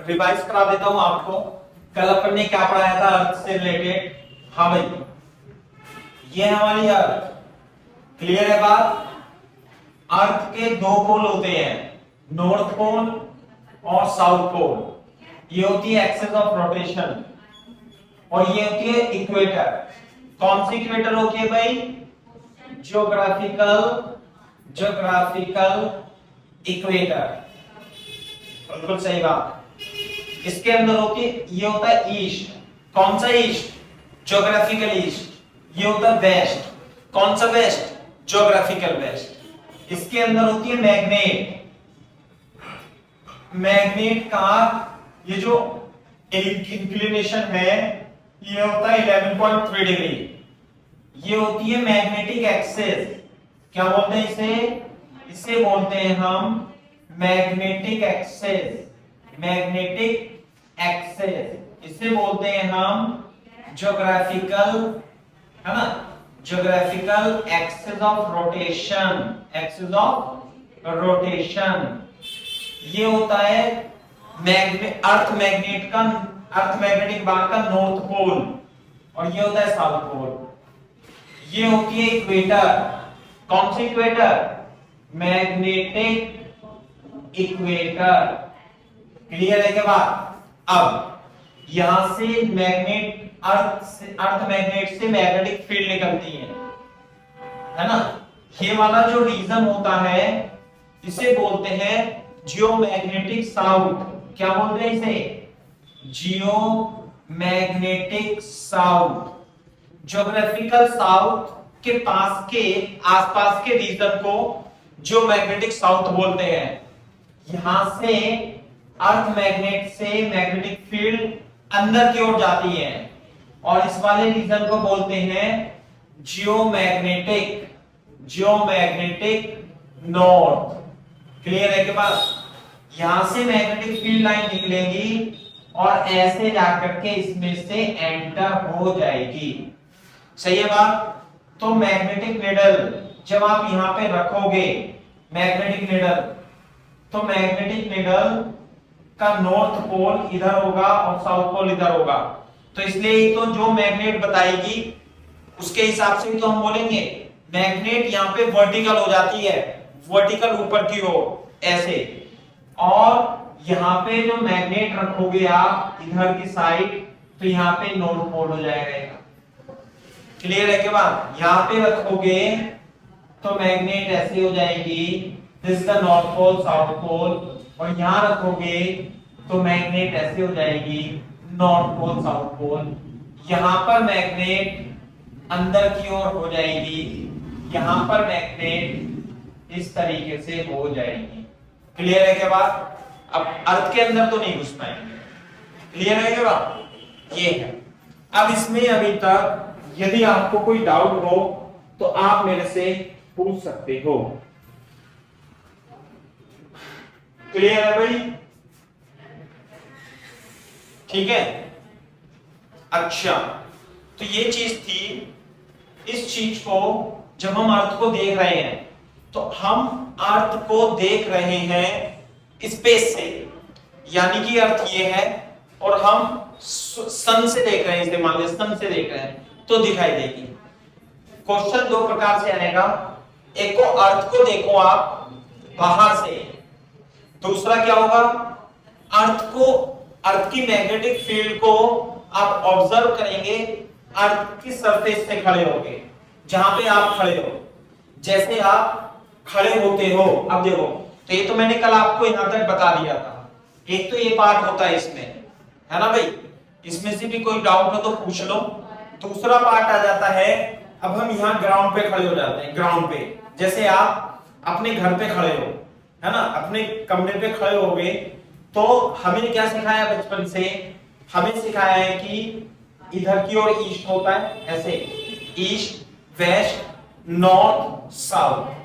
Revise करा देता हूं आपको। कल अपन ने क्या पढ़ाया था अर्थ से रिलेटेड। हाँ भाई, ये है हमारी अर्थ। क्लियर है बात? अर्थ के दो पोल होते हैं, नॉर्थ पोल और साउथ पोल। ये होती है एक्सिस ऑफ रोटेशन और ये होती है इक्वेटर। कौन सी इक्वेटर होती है भाई? Geographical equator. बिल्कुल सही बात। इसके अंदर होती है, ये होता है ईस्ट। कौन सा ईस्ट? Geographical east. ये होता है वेस्ट। कौन सा वेस्ट? Geographical waste. इसके अंदर होती है मैग्नेट। मैग्नेट का ये जो इंक्लिनेशन है ये होता है 11.3 डिग्री। ये होती है मैग्नेटिक एक्सिस। क्या बोलते हैं इसे? इसे बोलते हैं हम मैग्नेटिक एक्सिस। मैग्नेटिक एक्सिस इसे बोलते हैं हम ज्योग्राफिकल, है ना, geographical axis of rotation. Axis of rotation ये होता है अर्थ मैग्नेटिक बार का नॉर्थ पोल और ये होता है साउथ पोल। ये होती है इक्वेटर। कौन सी इक्वेटर? Magnetic equator. क्लियर है क्या बात? अब यहां से अर्थ मैग्नेट से मैग्नेटिक फील्ड निकलती है ना। ये वाला जो रीजन होता है इसे बोलते हैं जियोमैग्नेटिक साउथ। क्या बोलते हैं इसे? Geomagnetic south. ज्योग्राफिकल साउथ के पास के आसपास के रीजन को जियोमैग्नेटिक साउथ बोलते हैं। यहां से अर्थ मैग्नेट से मैग्नेटिक फील्ड अंदर की ओर जाती है और इस वाले रीजन को बोलते हैं जियोमैग्नेटिक नॉर्थ। क्लियर है के पास? यहां से मैग्नेटिक फील्ड लाइन निकलेगी और ऐसे जाकर के इसमें से एंटर हो जाएगी। सही है बात? तो मैग्नेटिक नीडल जब आप यहां पे रखोगे मैग्नेटिक नीडल, तो मैग्नेटिक नीडल का नॉर्थ पोल इधर होगा और साउथ पोल इधर होगा। तो इसलिए तो जो मैग्नेट बताएगी उसके हिसाब से तो हम बोलेंगे मैग्नेट यहाँ पे वर्टिकल हो जाती है, वर्टिकल ऊपर की ओर ऐसे। और यहाँ पे जो मैग्नेट रखोगे आप इधर की साइड तो यहाँ पे नॉर्थ पोल हो जाएगा। क्लियर है के बाद? यहाँ पे रखोगे तो मैग्नेट ऐसे हो जाएगी, this the north pole south pole, और यहाँ रखोगे तो मैग्नेट ऐसे हो जाएगी, नॉर्थ पोल साउथ पोल। यहाँ पर मैग्नेट अंदर की ओर हो जाएगी, यहाँ पर मैग्नेट इस तरीके से हो जाएगी। क्लियर है क्या बात? अब अर्थ के अंदर तो नहीं घुस पाएंगे। क्लियर है क्या बात? ये है। अब इसमें अभी तक यदि आपको कोई डाउट हो तो आप मेरे से पूछ सकते हो। क्लियर है भाई? ठीक है। अच्छा, तो ये चीज थी। इस चीज को जब हम अर्थ को देख रहे हैं तो हम अर्थ को देख रहे हैं स्पेस से, यानी कि अर्थ ये है और हम सन से देख रहे हैं, इसे मान लीजिए सन से देख रहे हैं तो दिखाई देगी। क्वेश्चन दो प्रकार से आएगा, एक को अर्थ को देखो आप बाहर से, दूसरा क्या होगा अर्थ की मैग्नेटिक फील्ड को आप ऑब्जर्व करेंगे अर्थ की सरफेस से खड़े होके, जहां पे आप खड़े हो, जैसे आप खड़े होते हो। अब देखो, तो ये तो मैंने कल आपको यहां तक बता दिया था। एक तो ये पार्ट होता है इसमें, है ना भाई? इसमें से भी कोई डाउट हो तो पूछ लो। दूसरा पार्ट आ जाता है, अब हम यहाँ ग्राउंड पे खड़े हो जाते हैं। ग्राउंड पे जैसे आप अपने घर पे खड़े हो, है ना, अपने कमरे पे खड़े हो गए, तो हमें क्या सिखाया बचपन से? हमें सिखाया है कि इधर की ओर ईस्ट होता है, ऐसे ईस्ट वेस्ट नॉर्थ साउथ,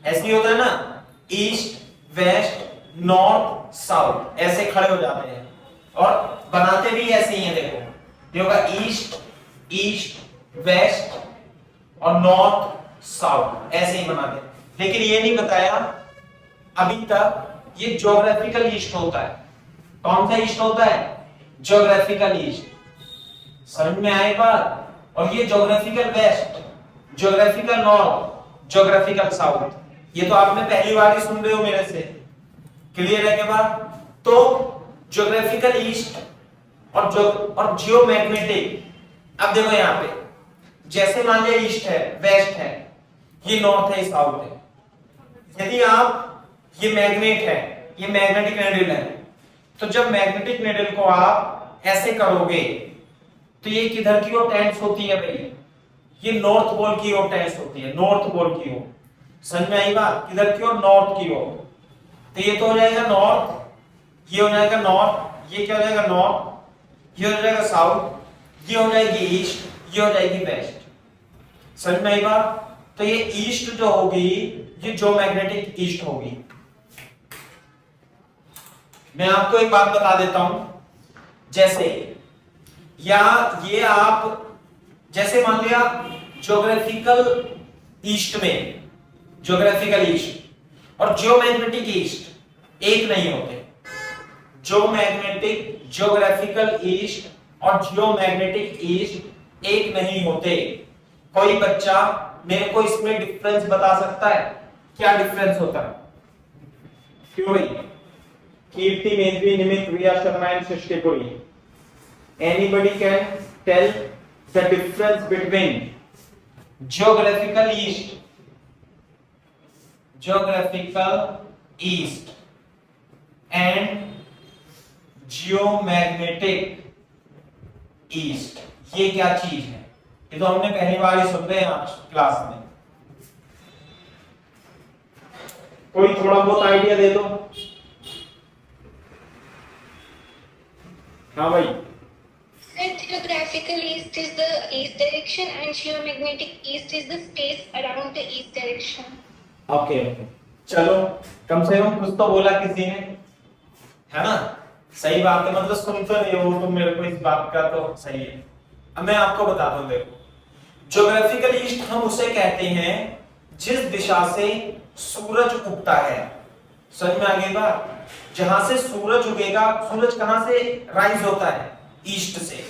ऐसे होता है ना, ईस्ट वेस्ट नॉर्थ साउथ, ऐसे खड़े हो जाते हैं और बनाते भी ऐसे ही हैं। देखो ये होगा ईस्ट वेस्ट और नॉर्थ साउथ, ऐसे ही बनाते हैं। लेकिन ये नहीं बताया अभी तक ये ज्योग्राफिकल ईस्ट होता है, कौन सा ईस्ट होता है? Geographical east. समझ में आए बात? और ये geographical west, geographical north, geographical south, ये तो आपने पहली बार ही सुन रहे हो मेरे से। क्लियर है क्या बात? तो ज्योग्राफिकल ईस्ट और जियोमैग्नेटिक। अब देखो यहां पे, जैसे मान लिया ईस्ट है, वेस्ट है, ये नॉर्थ है, साउथ है। यदि आप, ये मैग्नेट है, ये मैग्नेटिक नीडल है, तो जब मैग्नेटिक नीडल को आप ऐसे करोगे तो ये किधर की ओर टेंस होती है भाई? ये नॉर्थ पोल की ओर टेंस होती है, नॉर्थ पोल की ओर। समझ में आई बात? किधर की ओर? नॉर्थ की ओर। तो ये तो हो जाएगा नॉर्थ, ये हो जाएगा नॉर्थ, ये क्या हो जाएगा? नॉर्थ, ये हो जाएगा साउथ, ये हो जाएगी ईस्ट, ये हो जाएगी वेस्ट। समझ में आई बात? तो ये ईस्ट जो होगी, ये ज्योमैग्नेटिक ईस्ट होगी। मैं आपको एक बात बता देता हूं, जैसे या ये आप, जैसे मान लिया ज्योग्राफिकल ईस्ट में, ज्योग्राफिकल ईस्ट और जियोमैग्नेटिक ईस्ट एक नहीं होते। ज्योमैग्नेटिक, ज्योग्राफिकल ईस्ट और जियोमैग्नेटिक ईस्ट एक नहीं होते। कोई बच्चा मेरे को इसमें डिफरेंस बता सकता है? क्या डिफरेंस होता है? क्यों भाई? कीर्ति, मेधवी, निमित, Riya Sharma and सृष्टिपुरी, anybody can tell the difference between geographical east, geographical east and geomagnetic east? ये क्या चीज है? ये तो हमने पहली बार ही सुन रहे हैं आज क्लास में। कोई थोड़ा बहुत आइडिया दे दो। हाँ भाई। Geographical east is the east direction and geomagnetic east is the space around the east direction. Okay okay, चलो कम से कम कुछ तो बोला किसी ने, है ना? सही बात है, मतलब सुन तो नहीं हो तुम मेरे को इस बात का, तो सही है। अब मैं आपको बताता हूँ, देखो ज्योग्राफिकल ईस्ट हम उसे कहते हैं जिस दिशा से सूरज उगता है। समझ में आ गई बात? जहां से सूरज उगेगा, सूरज कहां से राइज होता है? ईस्ट से,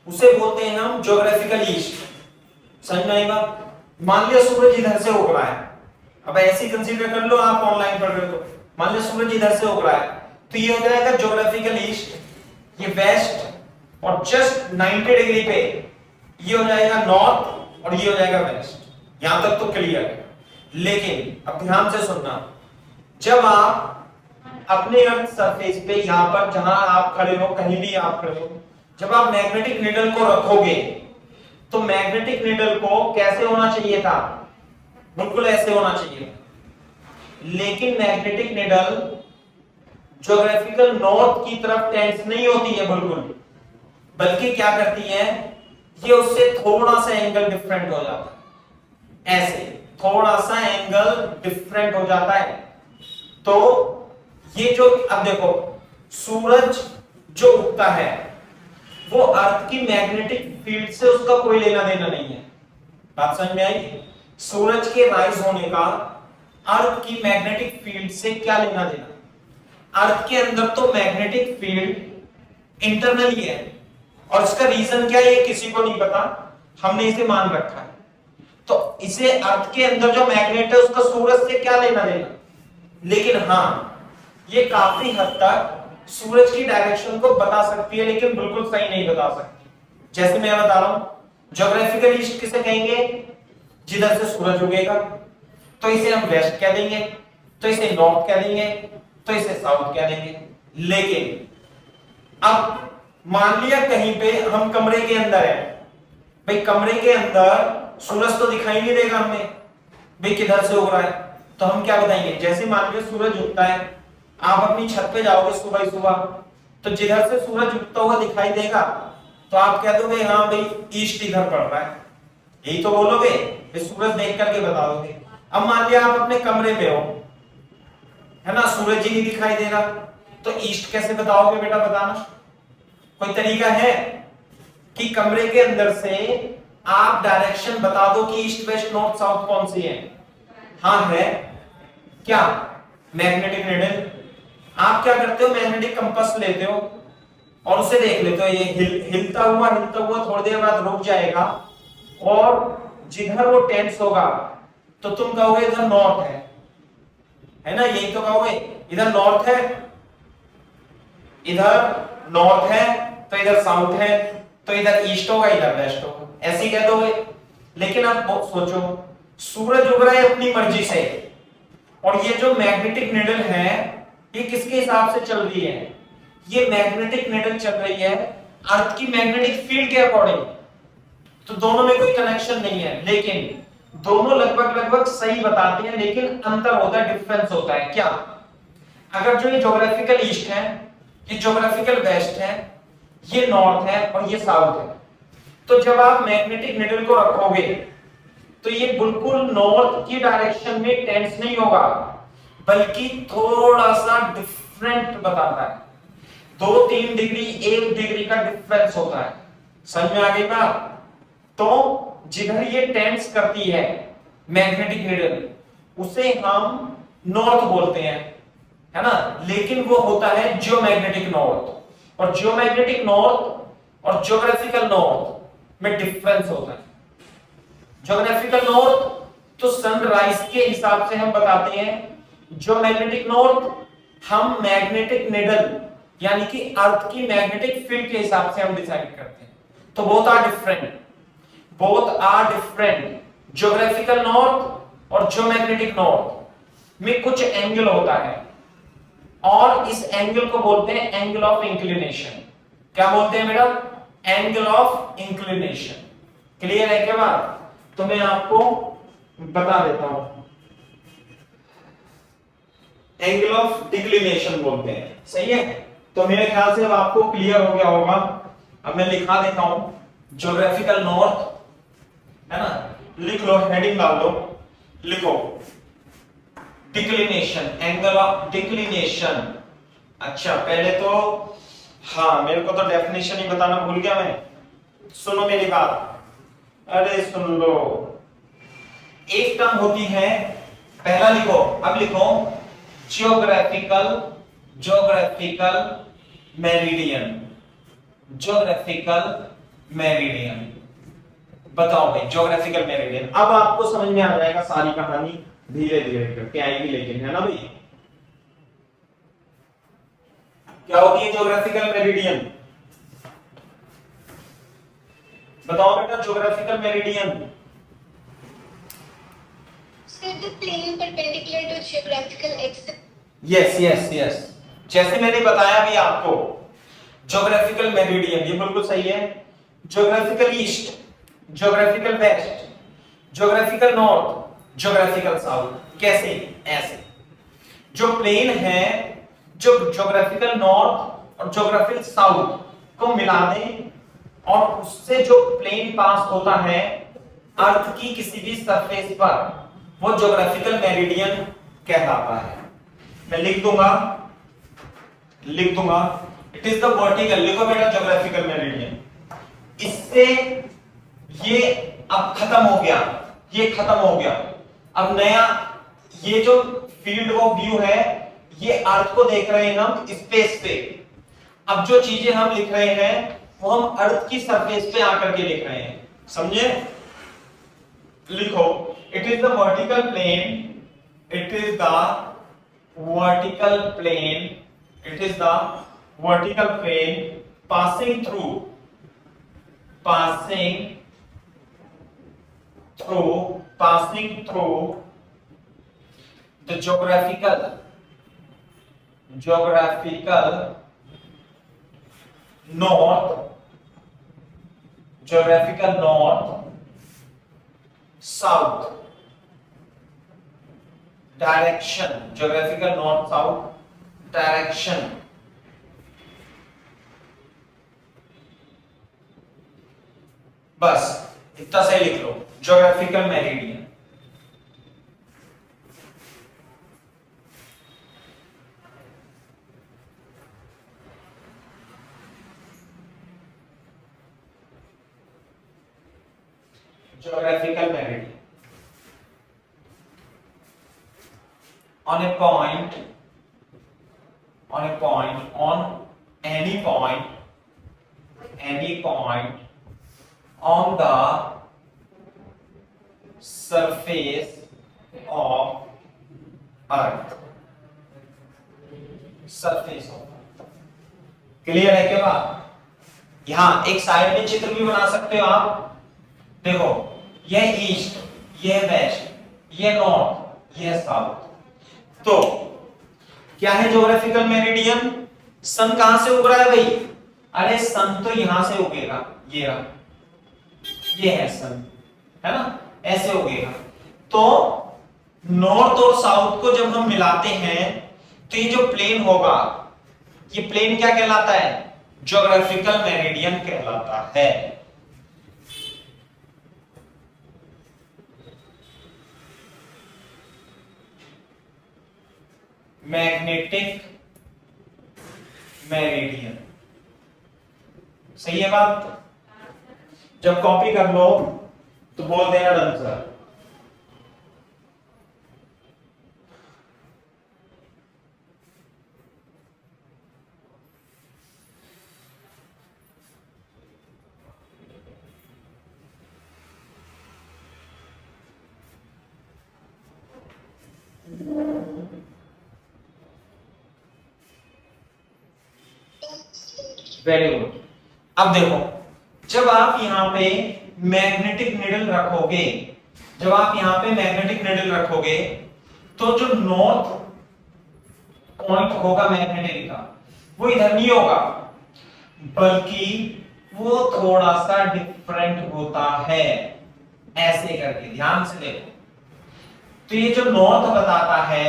उसे बोलते हैं हम ज्योग्राफिकल ईस्ट। समझ में आई बात? मान लिया सूरज इधर से उग रहा है, अब ऐसे कंसीडर कर लो, आप ऑनलाइन पढ़ रहे हो तो मान लिया सूरज इधर से उग रहा है, तो ये हो जाएगा ज्योग्राफिकल ईस्ट, ये वेस्ट, और जस्ट 90 डिग्री पे ये हो जाएगा नॉर्थ और ये हो जाएगा वेस्ट। यहां तक तो क्लियर है। लेकिन अब ध्यान से सुनना, जब आप अपने अर्थ सरफेस पे, यहां पर जहां आप खड़े हो, कहीं भी आप खड़े हो, जब आप मैग्नेटिक नीडल को रखोगे तो मैग्नेटिक नीडल को कैसे होना चाहिए था? बिल्कुल ऐसे होना चाहिए। लेकिन मैग्नेटिक नीडल ज्योग्राफिकल नॉर्थ की तरफ टेंस नहीं होती है बिल्कुल, बल्कि क्या करती है, ये उससे थोड़ा सा एंगल डिफरेंट हो जाता है, ऐसे थोड़ा सा एंगल डिफरेंट हो जाता है। तो ये जो, अब देखो सूरज जो उगता है वो अर्थ की मैग्नेटिक फील्ड से उसका कोई लेना देना नहीं है। बात समझ में आई? सूरज के राइज होने का अर्थ की मैग्नेटिक फील्ड से क्या लेना देना? अर्थ के अंदर तो मैग्नेटिक फील्ड इंटरनली है, और इसका रीजन क्या है ये किसी को नहीं पता, हमने इसे मान रखा है। तो इसे अर्थ के अंदर जो मैग्नेट है उसका सूरज से क्या लेना देना? लेकिन हाँ, ये काफी हद तक सूरज की डायरेक्शन को बता सकती है, लेकिन बिल्कुल सही नहीं बता सकती। जैसे मैं बता रहा हूं, ज्योग्राफिकल ईस्ट किसे कहेंगे? जिधर से सूरज उगेगा, तो इसे हम वेस्ट कह देंगे, तो इसे नॉर्थ कह देंगे, तो इसे साउथ कह देंगे। लेकिन अब मान लिया कहीं पे हम कमरे के अंदर है, भाई कमरे के अंदर सूरज तो दिखाई नहीं देगा हमें, भाई किधर से उग रहा है, तो हम क्या बताएंगे? जैसे मान लिया सूरज उगता है, आप अपनी छत पे जाओगे सुबह सुबह, तो जिधर से सूरज उगता हुआ दिखाई देगा तो आप कह दोगे हाँ भाई ईस्ट इधर पड़ रहा है, यही तो बोलोगे, सूरज देख करके बता दोगे। अब मान लिया आप अपने कमरे में हो, है ना, सूरज ही नहीं दिखाई दे रहा, तो ईस्ट कैसे बताओगे बेटा? बताना कोई तरीका है कि कमरे के अंदर से आप डायरेक्शन बता दो कि ईस्ट वेस्ट नॉर्थ साउथ कौन सी है? हाँ है, क्या? Magnetic needle. आप क्या करते हो, मैग्नेटिक कंपास लेते हो और उसे देख लेते हो, ये हिलता हुआ थोड़ी देर बाद रुक जाएगा और जिधर वो टेंस होगा तो तुम कहोगे इधर नॉर्थ है ना, यही तो कहोगे, इधर नॉर्थ है, इधर नॉर्थ है तो इधर साउथ है, तो इधर ईस्ट होगा इधर वेस्ट होगा, ऐसे ही कह दोगे। लेकिन आप सोचो, सूरज उग रहा है अपनी मर्जी से और ये जो मैग्नेटिक नीडल है ये किसके हिसाब से चल रही है, ये मैग्नेटिक नीडल चल रही है अर्थ की मैग्नेटिक फील्ड के अकॉर्डिंग। तो दोनों में कोई कनेक्शन नहीं है, लेकिन दोनों लगभग सही बताते हैं, लेकिन अंतर होता है, डिफरेंस होता है। क्या? अगर जो ये ज्योग्राफिकल ईस्ट है, ये ज्योग्राफिकल वेस्ट है, ये नॉर्थ है और ये साउथ है, तो जब आप मैग्नेटिक नीडल को रखोगे तो ये बिल्कुल नॉर्थ की डायरेक्शन में टेंस नहीं होगा, बल्कि थोड़ा सा डिफरेंट बताता है, 2-3 डिग्री 1 डिग्री का डिफरेंस होता है। समझ में आ गई बात? तो जिधर ये टेंस करती है मैग्नेटिक नीडल उसे हम नॉर्थ बोलते हैं, है ना, लेकिन वो होता है जियोमैग्नेटिक नॉर्थ, और जियोमैग्नेटिक नॉर्थ और ज्योग्राफिकल नॉर्थ में डिफरेंस होता है। ज्योग्राफिकल नॉर्थ तो सनराइज के हिसाब से हम बताते हैं, जियोमैग्नेटिक नॉर्थ हम मैग्नेटिक नीडल यानी कि अर्थ की मैग्नेटिक फील्ड के हिसाब से हम डिसाइड करते हैं। तो both are different, geographical north और जियोमैग्नेटिक नॉर्थ में कुछ एंगल होता है और इस एंगल को बोलते हैं एंगल ऑफ इंक्लिनेशन। क्या बोलते हैं madam? Angle of inclination. Clear है क्या बात? तो मैं आपको बता देता हूं, एंगल ऑफ डिक्लिनेशन बोलते हैं, सही है। तो मेरे ख्याल से अब आपको क्लियर हो गया होगा। अब मैं लिखा देता हूं, ज्योग्राफिकल नॉर्थ, है ना, लिख लो, हेडिंग डाल दो, लिखो डिक्लिनेशन, एंगल ऑफ डिक्लिनेशन। अच्छा पहले तो हाँ, मेरे को तो डेफिनेशन ही बताना भूल गया मैं, सुनो मेरी बात, अरे सुन लो। एक टर्म होती है, पहला लिखो, अब लिखो ज्योग्राफिकल मेरिडियन, ज्योग्राफिकल मेरिडियन। बताओ भाई, ज्योग्राफिकल मेरिडियन। अब आपको समझ में आ जाएगा सारी कहानी, धीरे धीरे करके आएगी, लेकिन है ना भाई। क्या होती है ज्योग्राफिकल मेरिडियन? बताओ बेटा, geographical meridian. So the plane perpendicular to geographical axis. Yes, जैसे मैंने बताया भी आपको, ज्योग्राफिकल मेरिडियन ये बिल्कुल सही है। Geographical east, geographical west, geographical north, geographical south. कैसे? ऐसे जो प्लेन है, जो ज्योग्राफिकल नॉर्थ और ज्योग्राफिकल साउथ को मिला दें और उससे जो प्लेन पास होता है अर्थ की किसी भी सरफेस पर, वो ज्योग्राफिकल मेरिडियन कहलाता है। मैं लिख दूंगा, इट इज द वर्टिकल, लिखो बेटा ज्योग्राफिकल मेरिडियन। इससे ये अब खत्म हो गया, ये खत्म हो गया। अब नया ये जो फील्ड ऑफ व्यू है, ये अर्थ को देख रहे हैं हम स्पेस पे। अब जो चीजें हम लिख रहे हैं वो हम अर्थ की सरफेस पे आकर के लिख रहे हैं, समझे? लिखो, it is the vertical plane, it is the vertical plane, it is the vertical plane passing through the geographical north south direction, geographical north south direction। बस इतना सही लिख लो, geographical meridian. geographical meridian on a point on a point, on any point on the surface of earth, surface of earth। Clear है क्या बात? यहां एक साइड में चित्र भी बना सकते हो आप। देखो, यह ईस्ट, यह वेस्ट, यह नॉर्थ, यह साउथ। तो क्या है ज्योग्राफिकल मेरिडियन? सन कहां से उग रहा है भाई? अरे सन तो यहां से उगेगा, ये रहा, ये है सन, है ना, ऐसे उगेगा। तो नॉर्थ और साउथ को जब हम मिलाते हैं तो ये जो प्लेन होगा, ये प्लेन क्या कहलाता है? ज्योग्राफिकल मेरिडियन कहलाता है। मैग्नेटिक मेरिडियन, सही है बात? जब कॉपी कर लो तो बोल देना डन सर। Very good. अब देखो, जब आप यहां पे मैग्नेटिक नीडल रखोगे, जब आप यहां पे मैग्नेटिक नीडल रखोगे तो जो नॉर्थ पॉइंट होगा मैग्नेटिक का, वो इधर नहीं होगा, बल्कि वो थोड़ा सा डिफरेंट होता है, ऐसे करके ध्यान से देखो। तो ये जो नॉर्थ बताता है,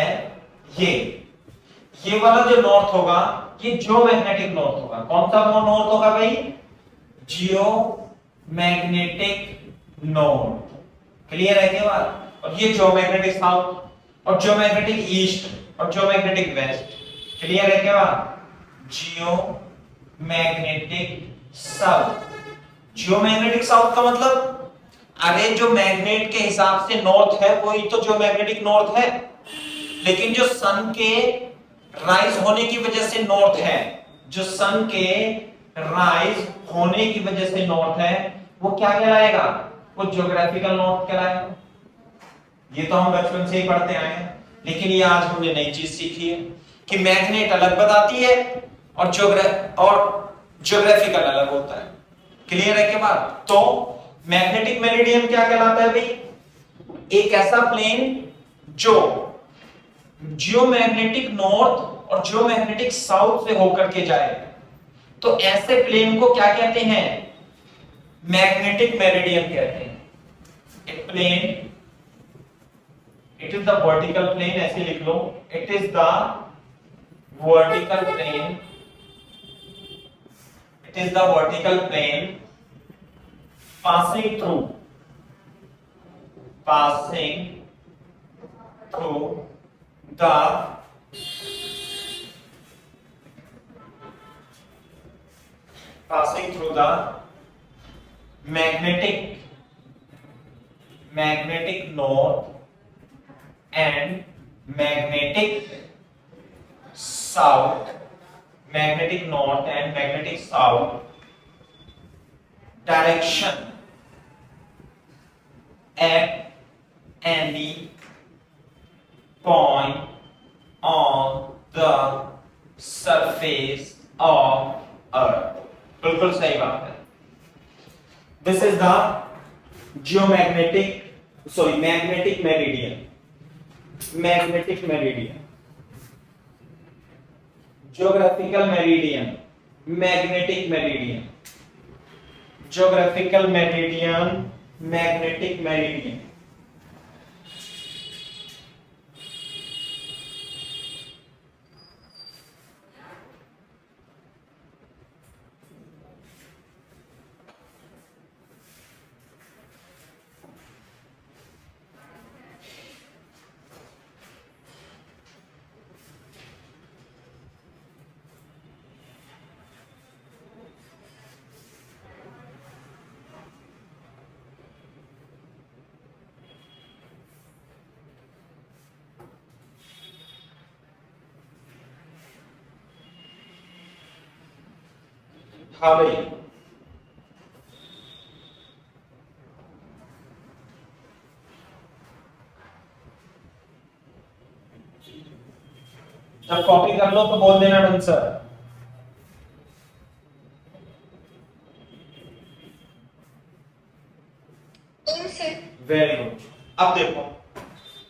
ये वाला जो नॉर्थ होगा, ये जियो मैग्नेटिक नॉर्थ होगा। कौन सा नॉर्थ होगा भाई? जियो मैग्नेटिक नॉर्थ। क्लियर है क्या बात? और ये जियो मैग्नेटिक साउथ और जियो मैग्नेटिक ईस्ट और जियो मैग्नेटिक वेस्ट। क्लियर है क्या बात? जियो मैग्नेटिक साउथ। जियो मैग्नेटिक साउथ का मतलब, अरे जो मैग्नेट के हिसाब से नॉर्थ है वही तो जियो मैग्नेटिक नॉर्थ है, लेकिन जो सन के राइज होने की वजह से नॉर्थ है, जो सन के राइज होने की वजह से नॉर्थ है, वो क्या कहलाएगा? वो ज्योग्राफिकल नॉर्थ कहलाएगा। ये तो हम बचपन से ही पढ़ते आए हैं, लेकिन ये आज हमने नई चीज सीखी है कि मैग्नेट अलग बताती है और ज्योग्राफिकल अलग होता है। क्लियर है क्या बात? तो मैग्नेटिक मेरिडियन क्या कहलाता है भाई? एक ऐसा प्लेन जो जियोमैग्नेटिक नॉर्थ और जियोमैग्नेटिक साउथ से होकर के जाए, तो ऐसे प्लेन को क्या कहते हैं? मैग्नेटिक मेरिडियन कहते हैं। एक plane, it is the vertical plane, ऐसे लिख लो, it is the vertical plane, it is the vertical plane passing through the magnetic north and magnetic south, magnetic north and magnetic south direction at any point on the surface of earth। बिल्कुल सही बात है। This is the magnetic meridian, magnetic meridian, geographical meridian, magnetic meridian, geographical meridian, magnetic meridian। हाँ भाई, जब copy कर लो तो बोल देना आंसर। Very good. अब देखो,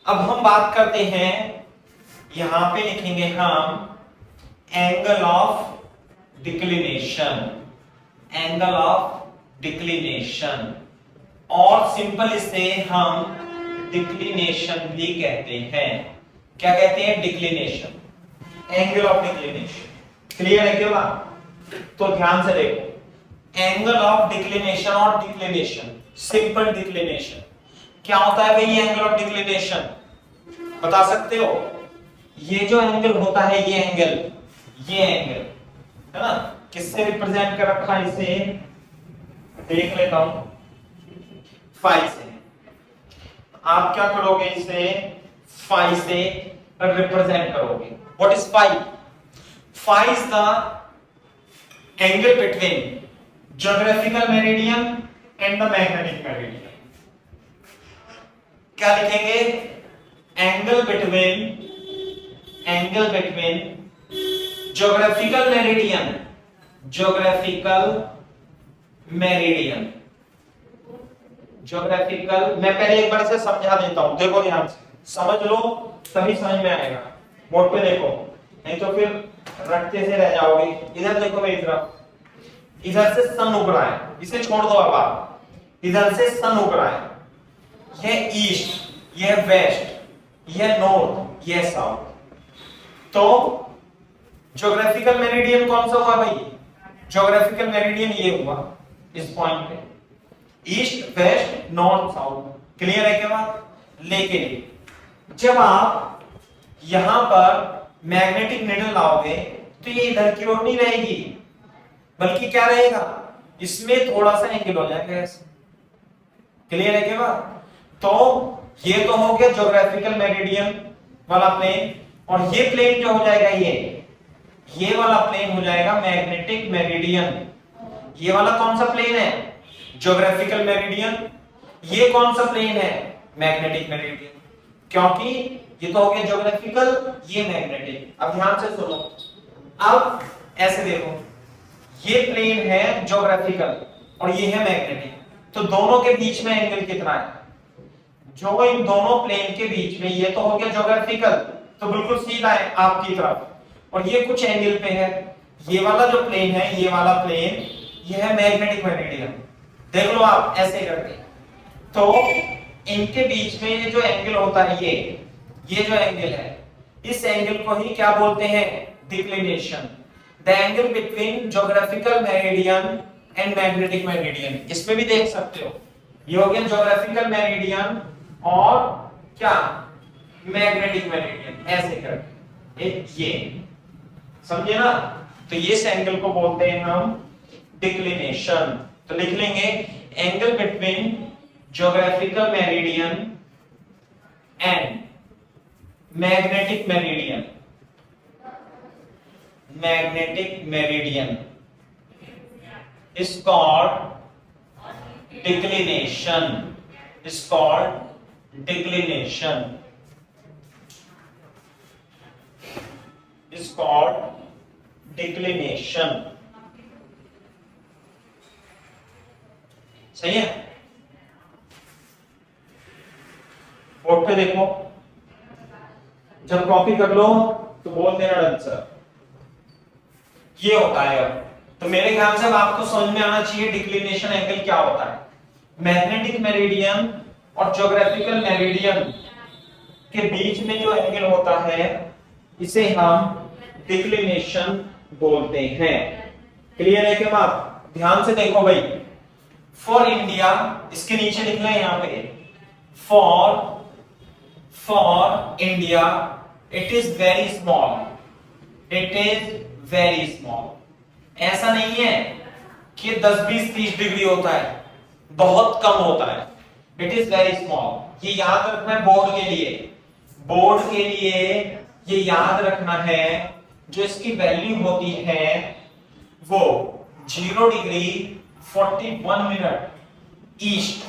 अब हम बात करते हैं, यहां पे लिखेंगे हम angle of declination, angle of declination, और सिंपल इसे हम डिक्लिनेशन भी कहते हैं। क्या कहते हैं? Declination, angle of declination. Clear है क्या बात? तो ध्यान से देखो, एंगल ऑफ डिक्लिनेशन और डिक्लिनेशन, सिंपल डिक्लिनेशन क्या होता है भाई? ये एंगल ऑफ डिक्लिनेशन बता सकते हो? ये जो एंगल होता है, ये एंगल, ये एंगल है ना, किससे रिप्रेजेंट कर रखा है? इसे देख लेता हूं, फाई से। आप क्या करोगे? इसे फाई से रिप्रेजेंट करोगे। What is phi? Phi is the angle between geographical meridian and the magnetic meridian. क्या लिखेंगे? Angle between geographical meridian, geographical meridian, geographical. मैं पहले एक बार इसे समझा देता हूं, देखो ध्यान से समझ लो, तभी समझ में आएगा। बोर्ड पे देखो, नहीं तो फिर रटते से रह जाओगे। इधर देखो मेरी तरफ, इधर से सन उग रहा है, इसे छोड़ दो अब आप, इधर से सन उग रहा है। यह ईस्ट, यह वेस्ट, यह नॉर्थ, यह साउथ। तो ज्योग्राफिकल मेरिडियन कौन सा हुआ भाई? ज्योग्राफिकल मेरिडियन ये हुआ इस पॉइंट पे, east west north south. Clear है क्या बात? लेकिन जब आप यहां पर मैग्नेटिक नीडल लाओगे तो ये इधर की ओर नहीं रहेगी, बल्कि क्या रहेगा? इसमें थोड़ा सा एंगल हो जाएगा ऐसे। क्लियर है क्या बात? तो ये तो हो गया ज्योग्राफिकल मेरिडियन वाला प्लेन, और ये प्लेन जो हो जाएगा, ये वाला प्लेन हो जाएगा मैग्नेटिक मेरिडियन। ये वाला कौन सा प्लेन है? Geographical meridian. ये कौन सा प्लेन है? Magnetic meridian. क्योंकि ये तो हो गया ज्योग्राफिकल, ये मैग्नेटिक। अब ध्यान से सुनो, अब ऐसे देखो, ये प्लेन है ज्योग्राफिकल और ये है मैग्नेटिक, तो दोनों के बीच में एंगल कितना है? जो इन दोनों प्लेन के बीच में, ये तो हो गया ज्योग्राफिकल, तो बिल्कुल सीधा है आपकी तरफ, और ये कुछ एंगल पे है। ये वाला जो प्लेन है, ये वाला प्लेन, ये है मैग्नेटिक मेरिडियन। देख लो आप ऐसे करके, तो इनके बीच में ये जो एंगल होता है, ये जो एंगल है, इस एंगल को ही क्या बोलते हैं? Declination. The angle between geographical meridian and magnetic meridian. इसमें भी देख सकते हो, ये हो गया ज्योग्राफिकल मेरिडियन और क्या? Magnetic meridian. ऐसे करके ये समझे ना? तो ये एंगल को बोलते हैं हम डिक्लिनेशन। तो लिख लेंगे angle between geographical meridian and magnetic meridian, magnetic meridian is called declination, is called declination, is called declination। सही है? बोर्ड पे देखो, जब कॉपी कर लो तो बोल देना आंसर। ये होता है। अब तो मेरे ख्याल से अब आपको समझ में आना चाहिए डिक्लिनेशन एंगल क्या होता है। मैग्नेटिक मेरिडियन और ज्योग्राफिकल मेरिडियन के बीच में जो एंगल होता है, इसे हम डिक्लिनेशन बोलते हैं। क्लियर है क्या बात? ध्यान से देखो भाई, फॉर इंडिया, इसके नीचे लिखना है यहां पे, for India it is very small, it is very small. ऐसा नहीं है कि 10, 20, 30 डिग्री होता है, बहुत कम होता है। It is very small. ये याद रखना है बोर्ड के लिए, बोर्ड के लिए ये याद रखना है, जो इसकी वैल्यू होती है वो 0 degree 41 minute east,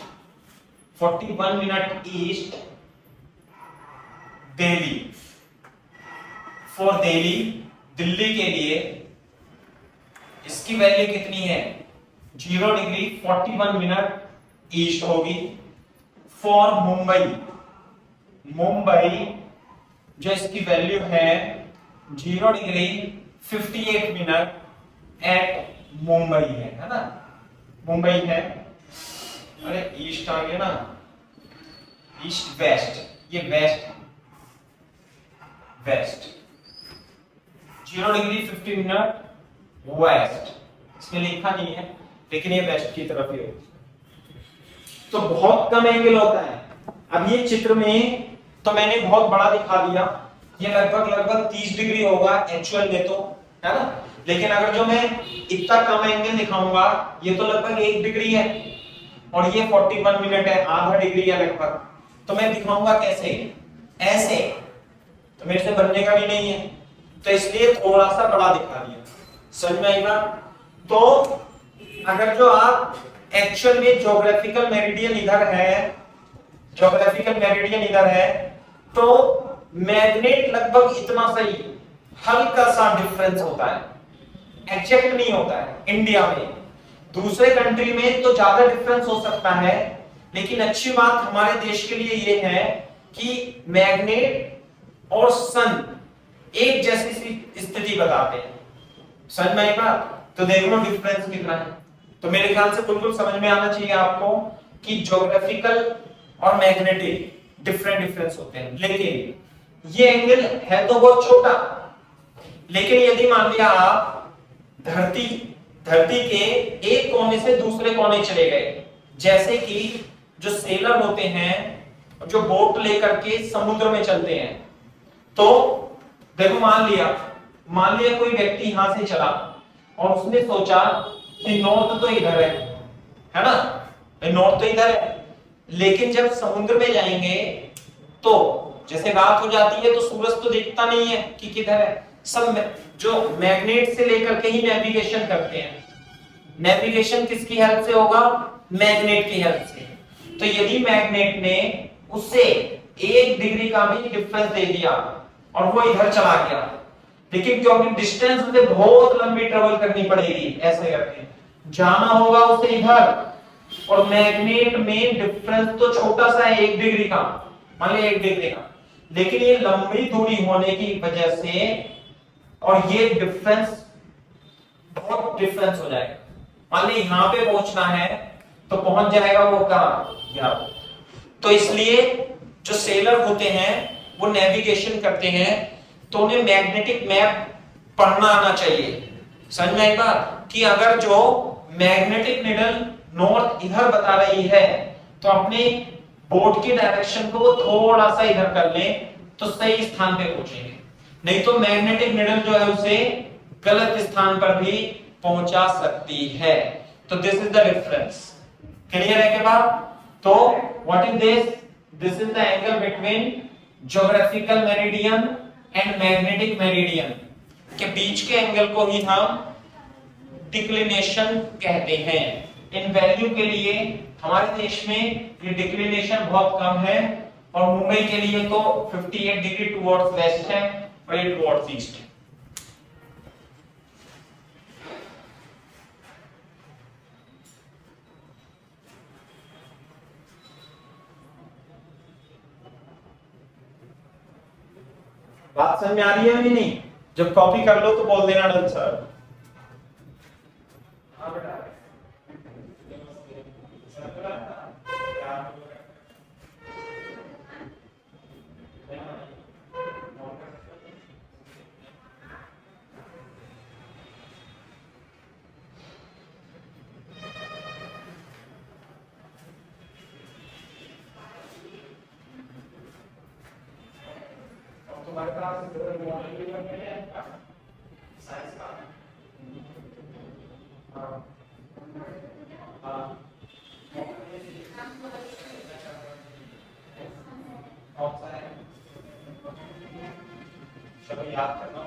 41 minute east Delhi, for Delhi, Delhi के लिए इसकी वैल्यू कितनी है? 0 डिग्री 41 मिनट ईस्ट होगी। फॉर मुंबई, मुंबई जो इसकी वैल्यू है 0 डिग्री 58 मिनट एट मुंबई है ना, मुंबई है। अरे ईस्ट आ गया ना, ईस्ट वेस्ट, ये west, west 0 degree 50 minute west, इसमें लिखा नहीं है लेकिन ये वेस्ट की तरफ ही होगी। तो बहुत कम एंगल होता है। अब ये चित्र में तो मैंने बहुत बड़ा दिखा दिया, ये लगभग 30 डिग्री होगा एक्चुअल में तो, है ना। लेकिन अगर जो मैं इतना कम एंगल दिखाऊंगा, ये तो लगभग 1 डिग्री है और ये 41 मिनट है, आधा डिग्री है लगभग, तो मैं दिखाऊंगा कैसे? ऐसे तो मेरे से बनने का भी नहीं है, तो इसलिए थोड़ा सा बड़ा दिखा दिया। समझ में आई बात? तो अगर जो आप एक्चुअल में ज्योग्राफिकल मेरिडियन इधर है, ज्योग्राफिकल मेरिडियन इधर है, तो मैग्नेट लगभग इतना सही, हल्का सा डिफरेंस होता है, एग्जैक्ट नहीं होता है इंडिया में। दूसरे कंट्री में तो ज्यादा डिफरेंस हो सकता है, लेकिन अच्छी बात हमारे देश के लिए ये है कि मैग्नेट और सन एक जैसी स्थिति बताते हैं। समझ में आई बात? तो देख लो डिफरेंस कितना है। तो मेरे ख्याल से बिल्कुल समझ में आना चाहिए आपको कि ज्योग्राफिकल और मैग्नेटिक डिफरेंस होते हैं। लेकिन ये एंगल है तो बहुत छोटा, लेकिन यदि मान लिया आप धरती के एक कोने से दूसरे कोने चले गए, जैसे कि जो सेलर होते हैं जो बोट लेकर के समुद्र में चलते हैं, तो देखो मान लिया कोई व्यक्ति यहां से चला और उसने सोचा कि नॉर्थ तो इधर है ना, नॉर्थ तो इधर है, लेकिन जब समुद्र में जाएंगे तो जैसे रात हो जाती है तो सूरज तो दिखता नहीं है कि किधर है। सब जो मैग्नेट से लेकर के ही नेविगेशन करते हैं। नेविगेशन किसकी हेल्प से होगा? मैग्नेट की हेल्प से। तो यदि मैग्नेट ने उससे 1 डिग्री का भी डिफरेंस दे दिया और वो इधर चला गया, लेकिन क्योंकि डिस्टेंस से बहुत लंबी ट्रेवल करनी पड़ेगी, ऐसे करके जाना होगा उसे इधर, और मैग्नेट में डिफरेंस तो छोटा सा है 1 डिग्री का, मान लीजिए 1 डिग्री का, लेकिन ये लंबी दूरी होने की वजह से और ये डिफरेंस बहुत डिफरेंस हो जाएगा। मान लीजिए यहां पे पहुंचना है तो पहुंच जाएगा वो कहां? यहां। तो इसलिए जो सेलर होते हैं वो नेविगेशन करते हैं, तो उन्हें मैग्नेटिक मैप पढ़ना आना चाहिए। समझ में आई बात? कि अगर जो मैग्नेटिक नीडल नॉर्थ इधर बता रही है, तो अपने बोट की डायरेक्शन को वो थोड़ा सा इधर कर ले तो सही स्थान पे पहुंचेंगे, नहीं तो मैग्नेटिक नीडल जो है उसे गलत स्थान पर भी पहुंचा सकती है। तो this is the difference. Clear है के बाद? तो what is this? This is the angle between geographical meridian and magnetic meridian के बीच के एंगल को ही हम डिक्लिनेशन कहते हैं। इन वैल्यू के लिए हमारे देश में ये डिक्लिनेशन बहुत कम है, और मुंबई के लिए तो 58 डिग्री टुवर्ड्स वेस्ट है और ये टुवर्ड्स ईस्ट है। बात समझ में आ रही है कि नहीं? जब कॉपी कर लो तो बोल देना डन सर। हाँ बेटा। तुम्हारे पास साइंस का हाँ हाँ चलो याद करना।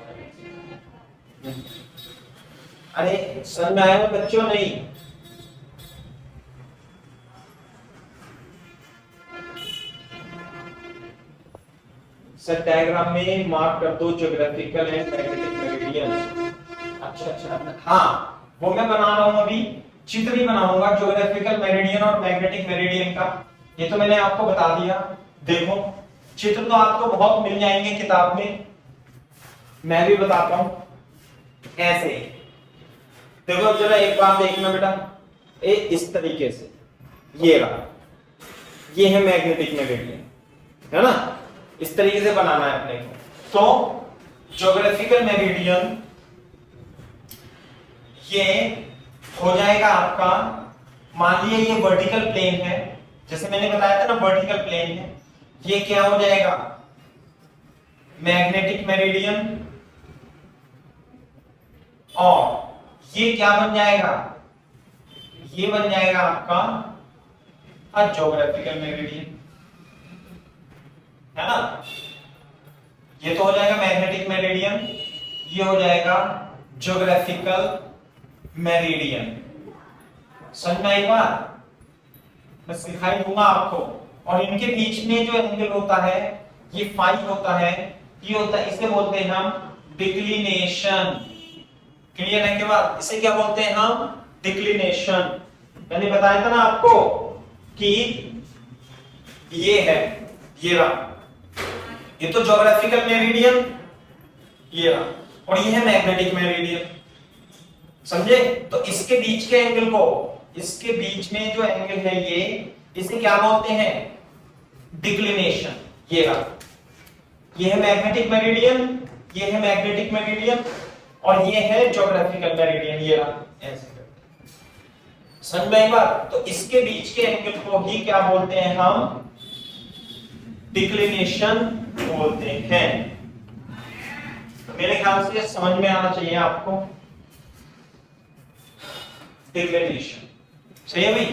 अरे समझ में आया ना बच्चों? नहीं, सर डायग्राम में मार्क कर दो ज्योग्राफिकल एंड मैग्नेटिक मेरिडियन। अच्छा अच्छा, हाँ वो मैं बना रहा हूं अभी, चित्र ही बनाऊंगा ज्योग्राफिकल मेरिडियन और मैग्नेटिक मेरिडियन का। ये तो मैंने आपको बता दिया। देखो चित्र तो आपको बहुत मिल जाएंगे किताब में, मैं भी बताता हूं ऐसे। देखो जरा एक बात देखना बेटा, इस तरीके से ये रहा, ये है मैग्नेटिक मेरिडियन, है ना? इस तरीके से बनाना है अपने को। तो ज्योग्राफिकल मेरिडियन ये हो जाएगा आपका, मान लिया ये वर्टिकल प्लेन है, जैसे मैंने बताया था ना वर्टिकल प्लेन है, ये क्या हो जाएगा मैग्नेटिक मेरिडियन, और ये क्या बन जाएगा, ये बन जाएगा आपका ज्योग्राफिकल मेरिडियन, है ना? ये तो हो जाएगा मैग्नेटिक मेरिडियन, ये हो जाएगा ज्योग्राफिकल मेरिडियन। समझ में आई बात? मैं सिखाई दूंगा आपको। और इनके बीच में जो एंगल होता है ये फाई होता है, ये होता है, इसे बोलते हैं हम डिक्लिनेशन। क्लियर है? के बाद इसे क्या बोलते हैं हम? डिक्लिनेशन। मैंने बताया था ना आपको कि ये है, ये रहा, ये तो ज्योग्राफिकल मेरिडियन, ये रहा, और ये है मैग्नेटिक मेरिडियन। समझे? तो इसके बीच के एंगल को, इसके बीच में जो एंगल है ये, इसे क्या बोलते हैं? डिक्लिनेशन। ये रहा, ये है मैग्नेटिक मेरिडियन, ये है मैग्नेटिक मेरिडियन, और ये है ज्योग्राफिकल मेरिडियन, ये रहा ऐसे। समझ में आई बात? तो इसके बीच के एंगल को ही क्या बोलते हैं हम? डिक्लिनेशन बोलते हैं। मेरे ख्याल से समझ में आना चाहिए आपको। डिक्लिनेशन सही है भाई?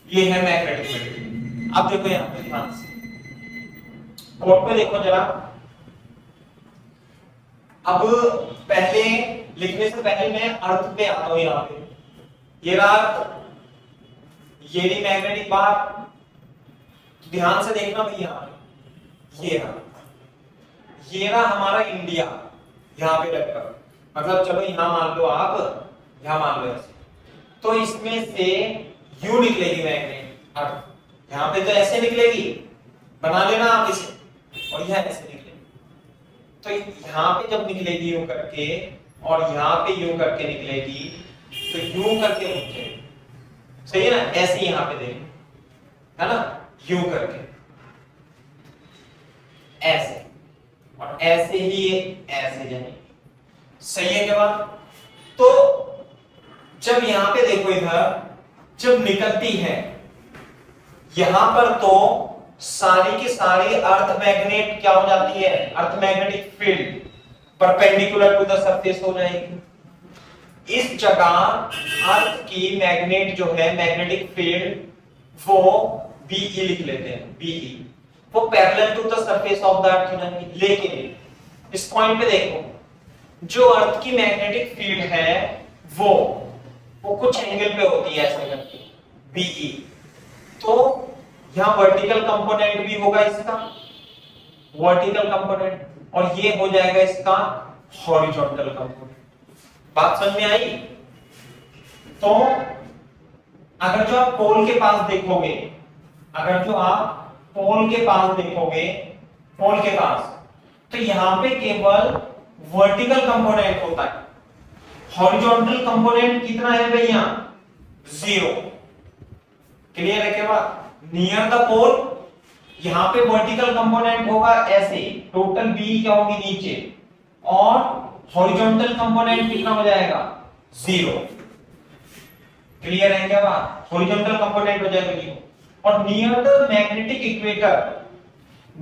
ये है मैग्नेटिक मेरिडियन। अब देखो यहां पे ध्यान से, बोर्ड पे देखो जरा। अब पहले लिखने से पहले मैं अर्थ पे आता हूं। यहां पे ये रहा, ये भी मैग्नेटिक बार, ध्यान से देखना भैया। ये रहा, ये रहा हमारा इंडिया, यहां पे रखकर, मतलब चलो यहां मान लो आप, यहां मान लो ऐसे, तो इसमें से यू निकलेगी मैग्नेट अर्थ। यहां पे तो ऐसे निकलेगी, बना लेना आप इसे, और यह ऐसे निकलेगी। तो यहां पे जब निकलेगी यूं करके, और यहां पे यूं करके निकलेगी, तो यूं करके निकलेगी। सही है ना? ऐसे यहां पे देखो, है ना? यूं करके ऐसे, और ऐसे ही ऐसे जाएगी। सही है क्या बात? तो जब यहां पे देखो, इधर जब निकलती है यहां पर, तो सारी की सारी अर्थ मैग्नेट क्या हो जाती है? Earth magnetic field perpendicular to the surface हो जाएगी। इस जगह अर्थ की मैग्नेट जो है, मैग्नेटिक फील्ड, वो बीई लिख लेते हैं, बीई, वो parallel to the surface of the earth हो जाएगी। लेकिन इस पॉइंट पे देखो, जो अर्थ की मैग्नेटिक फील्ड है वो कुछ एंगल पे होती है ऐसे करके, बीई। तो यहां वर्टिकल कंपोनेंट भी होगा इसका, वर्टिकल कंपोनेंट, और ये हो जाएगा इसका हॉरिजॉन्टल कंपोनेंट। बात समझ में आई? तो अगर जो आप पोल के पास देखोगे, अगर जो आप पोल के पास देखोगे, पोल के पास, तो यहां पे केवल वर्टिकल कंपोनेंट होता है। हॉरिजॉन्टल कंपोनेंट कितना है भैया? 0। क्लियर है क्या बात? नियर द पोल यहां पे वर्टिकल कंपोनेंट होगा ऐसे, टोटल बी क्या होगी नीचे, और हॉरिजॉन्टल कंपोनेंट कितना हो जाएगा? 0। क्लियर है क्या बात? हॉरिजॉन्टल कंपोनेंट हो जाएगा 0। और near the magnetic equator,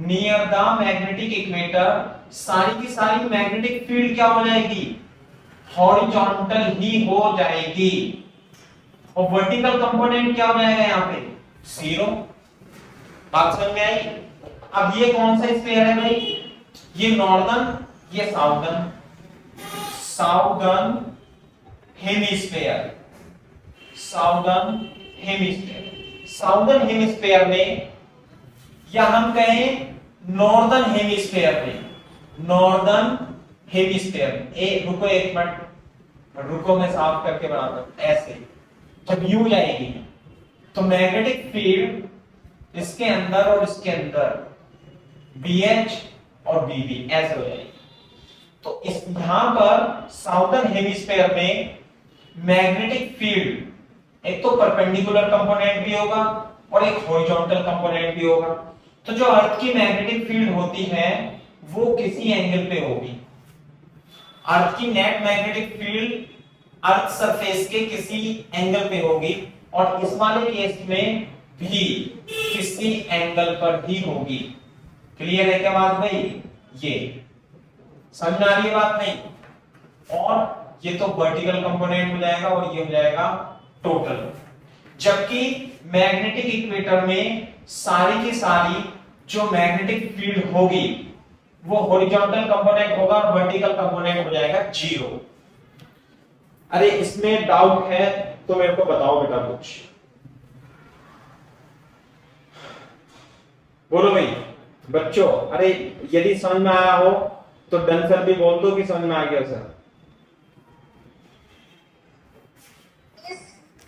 near the magnetic equator सारी की सारी मैग्नेटिक फील्ड क्या हो जाएगी? हॉरिजॉन्टल ही हो जाएगी। और वर्टिकल कंपोनेंट क्या हो जाएगा यहां पे? 0। बात समझ में आई? अब ये कौन सा स्फीयर है भाई? ये नॉर्दर्न, ये southern, southern hemisphere, southern hemisphere, southern hemisphere में, या हम कहें नॉर्दर्न हेमिस्फेयर में, नॉर्दर्न हेमिस्फेयर में, रुको एक मिनट, रुको मैं साफ करके बनाता हूं। ऐसे जब यू जाएगी तो मैग्नेटिक फील्ड इसके अंदर और इसके अंदर BH और BB ऐसे हो जाएगी। तो इस यहां पर साउदर्न हेमिस्फेयर में मैग्नेटिक फील्ड एक तो परपेंडिकुलर कंपोनेंट भी होगा और एक हॉरिजॉन्टल कंपोनेंट भी होगा। तो जो अर्थ की मैग्नेटिक फील्ड होती है वो किसी एंगल पे होगी। अर्थ की net magnetic field earth surface के किसी एंगल पे होगी, और इस वाले केस में भी किसी एंगल पर ही होगी। क्लियर है क्या बात भाई? ये समझ में आ रही है बात नहीं? और ये तो वर्टिकल कंपोनेंट हो जाएगा और ये हो जाएगा टोटल। जबकि मैग्नेटिक इक्वेटर में सारी की सारी जो मैग्नेटिक फील्ड होगी वो हॉरिजॉन्टल कंपोनेंट होगा और वर्टिकल कंपोनेंट हो जाएगा 0। अरे इसमें डाउट है तो मेरे को बताओ बेटा कुछ, बोलो भाई बच्चों। अरे यदि समझ में आया हो तो डन सर भी बोल दो कि समझ में आ गया सर।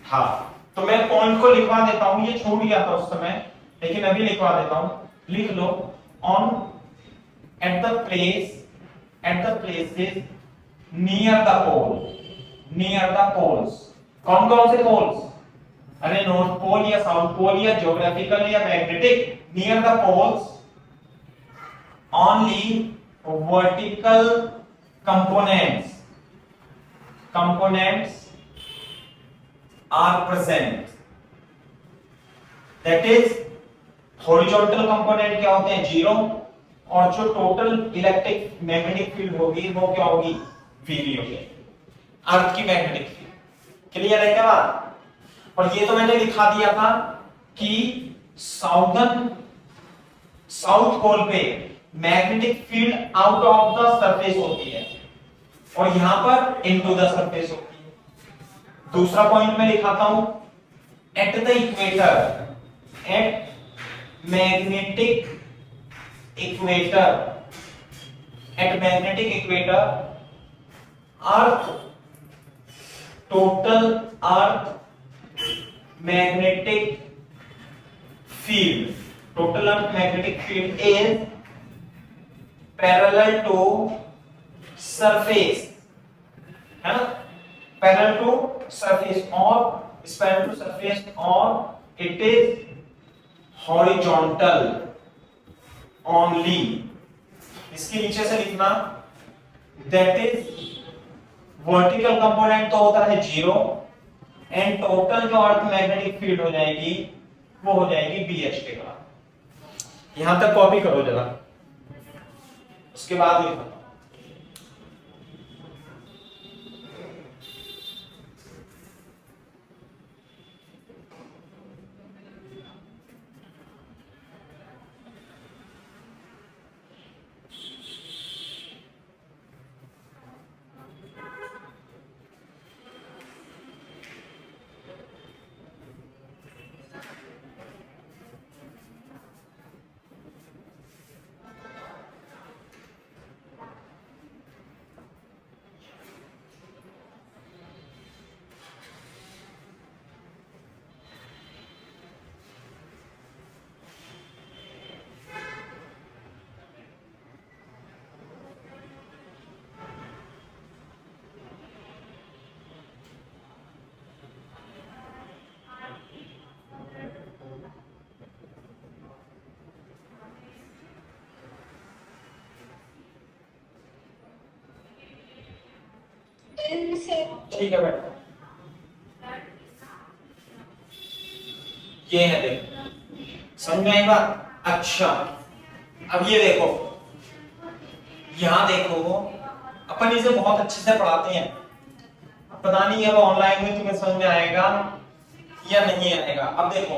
हाँ, तो मैं पॉइंट को लिखवा देता हूं, ये छूट गया था उस समय लेकिन अभी लिखवा देता हूं। लिख लो, on at the places near the pole, near the poles. कौन कौन से पोल्स? अरे नॉर्थ पोल या साउथ पोल या ज्योग्राफिकल या magnetic. Near the poles only vertical components are present, that is horizontal component क्या होते हैं 0, और जो टोटल इलेक्ट्रिक मैग्नेटिक फील्ड होगी वो क्या होगी VB होगी, अर्थ की मैग्नेटिक फील्ड। क्लियर है क्या बात? और ये तो मैंने लिखा दिया था कि साउथ पोल पे magnetic field out of the surface होती है और यहां पर इनटू द सरफेस होती है। दूसरा पॉइंट मैं लिखाता हूं, at the equator, at magnetic equator earth, total earth magnetic field, total earth magnetic field is parallel to surface, है ना, पैरेलल टू सरफेस और इट इज हॉरिजॉन्टल ओनली। इसके नीचे से लिखना, दैट इज वर्टिकल कंपोनेंट तो होता है 0 एंड टोटल जो अर्थ मैग्नेटिक फील्ड हो जाएगी वो हो जाएगी BH के बाद। यहां तक कॉपी करो जरा, उसके बाद लिखो। ठीक है बेटा, ये है देखो, समझ में आई बात? अच्छा अब ये देखो, यहां देखो अपन इसे बहुत अच्छे से पढ़ाते हैं, पता नहीं अब ऑनलाइन में तुम्हें समझ में आएगा या नहीं आएगा। अब देखो,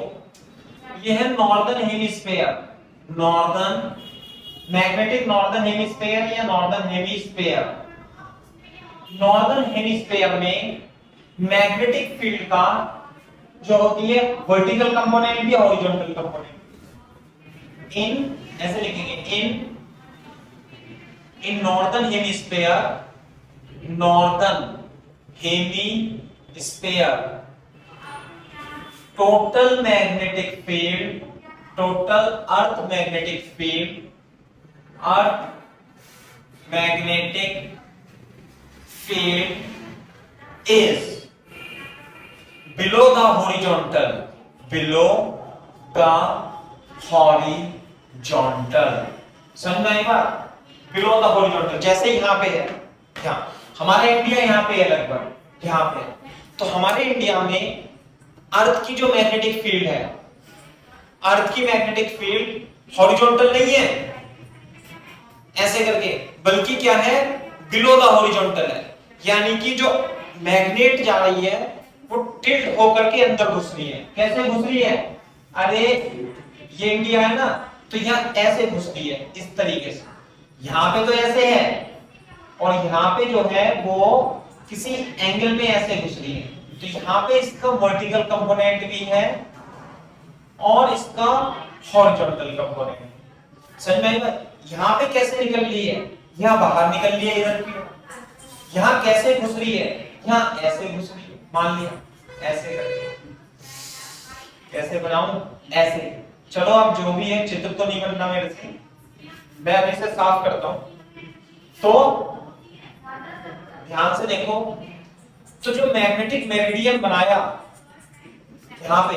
ये है northern hemisphere, northern magnetic northern hemisphere या नॉर्दर्न हेमिस्फीयर। नॉर्दर्न हेमिस्फीयर में मैग्नेटिक फील्ड का जो होती है वर्टिकल कंपोनेंट या हॉरिजॉन्टल कंपोनेंट। इन ऐसे लिखेंगे in northern hemisphere, northern hemisphere total magnetic field, total earth magnetic field, earth magnetic field is below the horizontal, below the horizontal। समझ में आई बात? below the horizontal जैसे यहाँ पे है, यहाँ हमारा इंडिया यहाँ पे है, लगभग यहाँ पे है। तो हमारे इंडिया में अर्थ की जो मैग्नेटिक फील्ड है, अर्थ की मैग्नेटिक फील्ड हॉरिजॉन्टल नहीं है ऐसे करके, बल्कि क्या है, बिलो द हॉरिजॉन्टल है। यानी कि जो मैग्नेट जा रही है वो टिल्ट होकर के अंदर घुस रही है। कैसे घुस रही है? अरे ये इंडिया है ना, तो यहाँ ऐसे घुस रही है इस तरीके से। यहाँ पे तो ऐसे है और यहाँ पे जो है वो किसी एंगल में ऐसे घुस रही है। तो यहाँ पे इसका वर्टिकल कंपोनेंट भी है और इसका हॉरिजॉन्टल कंपोनेंट। समझ में आई बात? यहाँ पे कैसे निकल रही है? यहाँ बाहर निकल रही है इधर की। यहाँ कैसे घुस रही है? यहाँ ऐसे घुस रही है। मान लिया ऐसे करके, कैसे बनाऊं? ऐसे। चलो अब जो भी है, चित्र तो नहीं बनना मेरे से, मैं अभी से साफ करता हूं। तो ध्यान से देखो, तो जो मैग्नेटिक मेरिडियन बनाया यहाँ पे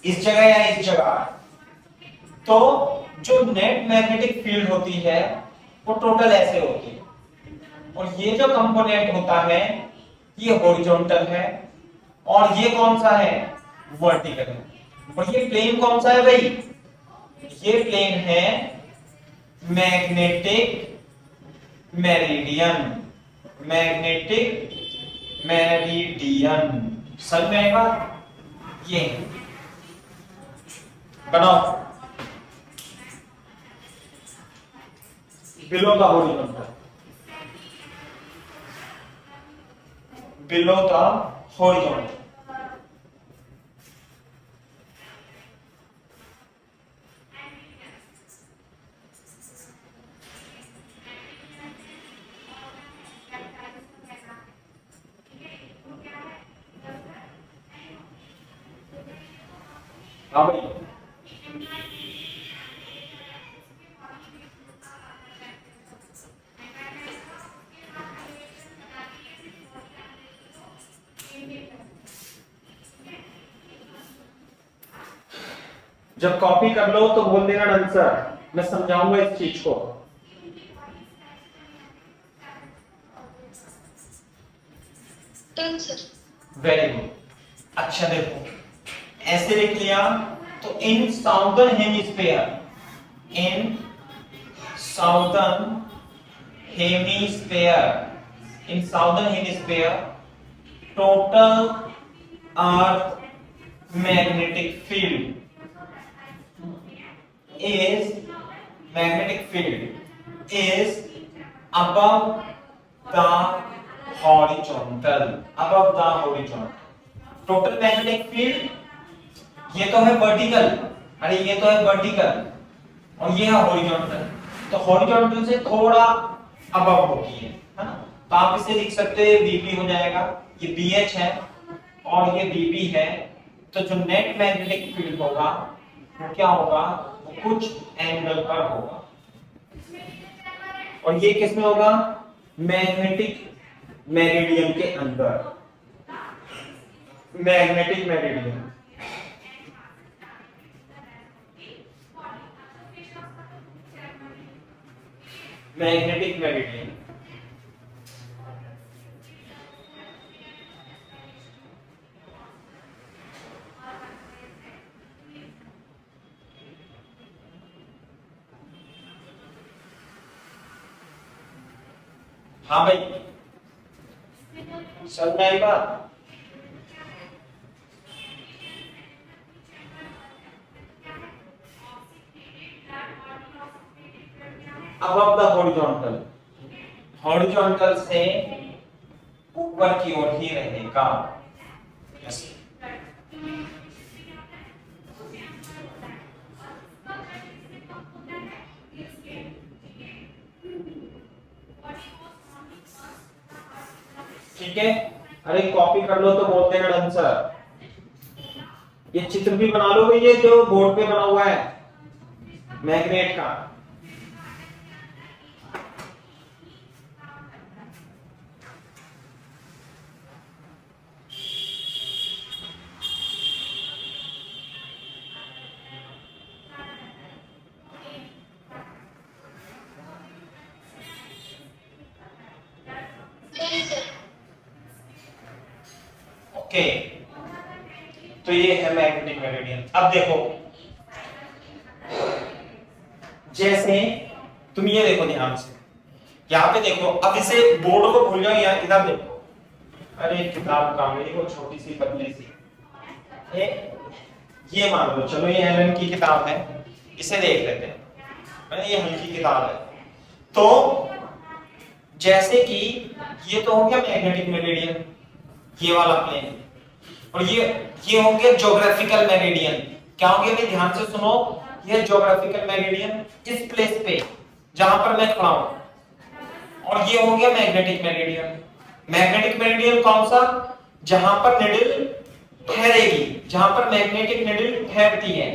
इस जगह या इस जगह, तो जो नेट मैग्नेटिक फील्ड होती है वो टोटल ऐसे होती है और ये जो कंपोनेंट होता है ये हॉरिजॉन्टल है और ये कौन सा है? वर्टिकल है। और ये प्लेन कौन सा है भाई? ये प्लेन है मैग्नेटिक मेरिडियन, मैग्नेटिक मेरिडियन। समझ में आएगा? ये बनाओ below the horizontal, below the horizontal। हाँ भाई, जब कॉपी कर लो तो बोल देना आंसर, मैं समझाऊंगा इस चीज को। Very good. अच्छा देखो, ऐसे लिख लिया तो इन southern hemisphere, in southern hemisphere, in southern hemisphere total earth magnetic field is magnetic field is above the horizontal, above the horizontal। total magnetic field ये तो है वर्टिकल, अरे ये तो है वर्टिकल और ये है हॉरिजॉन्टल। तो हॉरिजॉन्टल से थोड़ा अबव होती है ना, तो आप इसे लिख सकते हो VP हो जाएगा, ये BH है और ये VP है। तो जो नेट मैग्नेटिक फील्ड होगा वो क्या होगा? कुछ एंगल पर होगा और ये किसमें होगा? मैग्नेटिक मेरिडियन के अंदर, मैग्नेटिक मेरिडियन। मैग्नेटिक मेरिडियन हाँ भाई, समझ में आई बात? अबव द हॉरिजॉन्टल, हॉरिजॉन्टल से ऊपर की ओर ही रहेगा। ठीक है, अरे कॉपी कर लो तो बोलते हैं मैडम सर। ये चित्र भी बना लो, ये जो बोर्ड पे बना हुआ है मैग्नेट का। Sorry, sir. ओके, तो ये है मैग्नेटिक मेरिडियन। अब देखो, जैसे तुम ये देखो ध्यान से, यहाँ पे देखो, अब इसे बोर्ड को भूल जाओ, यहाँ इधर देखो। अरे किताब कहाँ गई वो छोटी सी पतली सी, ये मान लो, चलो ये एलन की किताब है, इसे देख लेते हैं। ये हल्की किताब है। तो जैसे कि ये तो हो गया मैग्नेटिक मेरिडियन, ये वाला प्लेन, और ये हो गया ज्योग्राफिकल मेरिडियन। क्या हो गया भाई, ध्यान से सुनो, ये ज्योग्राफिकल मेरिडियन इस प्लेस पे जहां पर मैं खड़ा हूं, और ये हो गया मैग्नेटिक मेरिडियन। मैग्नेटिक मेरिडियन कौन सा, जहां पर निडल ठहरेगी, जहां पर मैग्नेटिक निडल ठहरती है,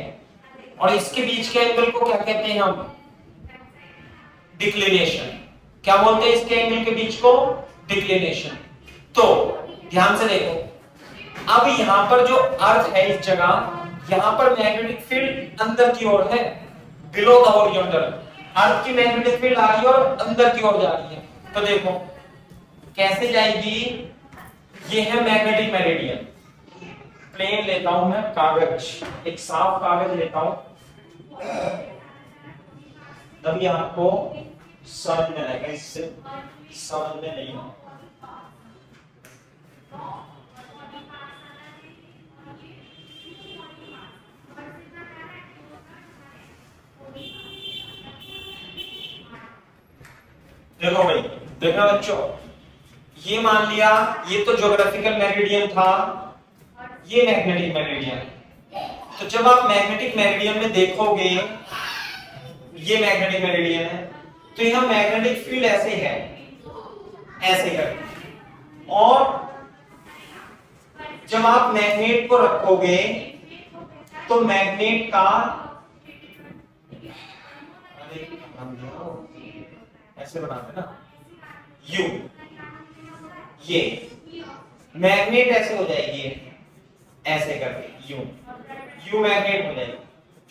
और इसके बीच के एंगल को क्या कहते हैं हम, डिक्लिनेशन। क्या बोलते हैं इसके एंगल के बीच को, डिक्लिनेशन। तो ध्यान से देखो, अब यहां पर जो अर्थ है इस जगह, यहां पर मैग्नेटिक फील्ड अंदर की ओर है, बिलो द हॉरिजॉन्टल। अर्थ की मैग्नेटिक फील्ड आ रही है और अंदर की ओर जा रही है। तो देखो कैसे जाएगी, ये है मैग्नेटिक मेरिडियन। प्लेन लेता हूं मैं, कागज, एक साफ कागज लेता हूं, तभी आपको समझ में आएगा, इससे समझ में नहीं हो। देखो भाई, देखना बच्चों, ये मान लिया ये तो ज्योग्राफिकल मेरिडियन था, ये मैग्नेटिक मेरिडियन। तो जब आप मैग्नेटिक मेरिडियन में देखोगे, ये मैग्नेटिक मेरिडियन है, तो यहां मैग्नेटिक फील्ड ऐसे है, ऐसे कर, और जब आप मैग्नेट को रखोगे तो मैग्नेट का ऐसे बनाते ना, यू, ये मैग्नेट ऐसे हो जाएगी, ऐसे करके यू मैग्नेट हो जाएगी।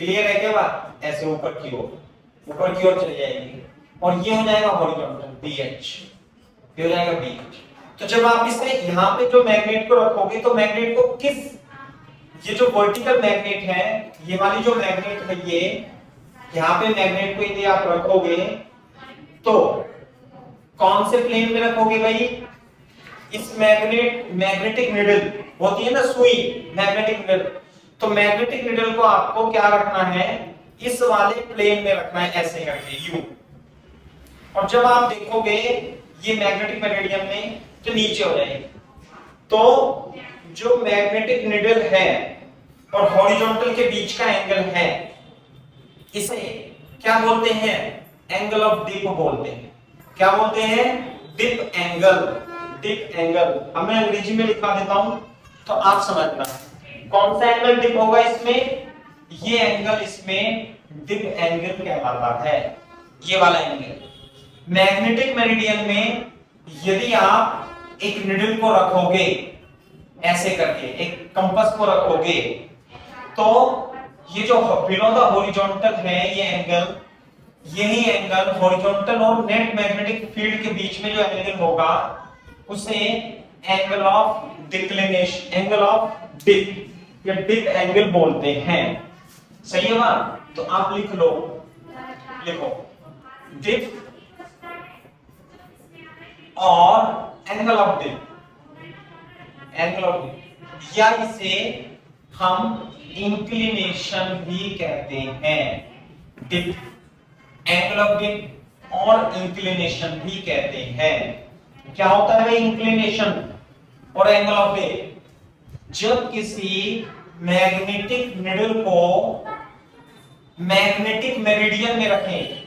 क्लियर है क्या बात, ऐसे ऊपर की ओर चली जाएगी, और ये हो जाएगा हॉरिजॉन्टल, BH, ये हो जाएगा BH। तो जब आप इसे यहाँ पे जो मैग्नेट को रखोगे, तो मैग्नेट को किस, ये जो वर्टिकल मैग्नेट है, ये वाली जो मैग्नेट है, ये यहाँ पे मैग्नेट को यदि आप रखोगे तो कौन से प्लेन में रखोगे भाई, इस मैग्नेटिक निडल होती है ना सुई, मैग्नेटिक निडल, तो मैग्नेटिक निडल को आपको क्या रखना है, इस वाले प्लेन में रखना है, ऐसे करके यू। और जब आप देखोगे ये मैग्नेटिक मेरिडियन में, तो नीचे हो जाएगी। तो जो मैग्नेटिक निडल है और हॉरिजॉन्टल के बीच का एंगल है, इसे क्या बोलते हैं, एंगल ऑफ डिप बोलते हैं। क्या बोलते हैं, डिप एंगल, डिप एंगल। अब मैं अंग्रेजी में लिखा देता हूं तो आप समझना, कौन सा एंगल डिप होगा इसमें, ये एंगल इसमें डिप एंगल कहलाता है, ये वाला एंगल। मैग्नेटिक मेरिडियन में यदि आप एक निडल को रखोगे ऐसे करके, एक कंपास को रखोगे, तो ये जो बिलो द हॉरिजॉन्टल है, ये एंगल, यही एंगल हॉरिजॉन्टल और नेट मैग्नेटिक फील्ड के बीच में जो एंगल होगा, उसे angle of declination, angle of dip या डिप एंगल बोलते हैं। सही है बात, तो आप लिख लो, लिखो डिप और angle of dip, angle of dip, या इसे हम इंक्लिनेशन भी कहते हैं। डिप, एंगल ऑफ डिप और इंक्लिनेशन भी कहते हैं। क्या होता है भाई इंक्लिनेशन और एंगल ऑफ डे? जब किसी मैग्नेटिक निडल को मैग्नेटिक मेरिडियन में रखें,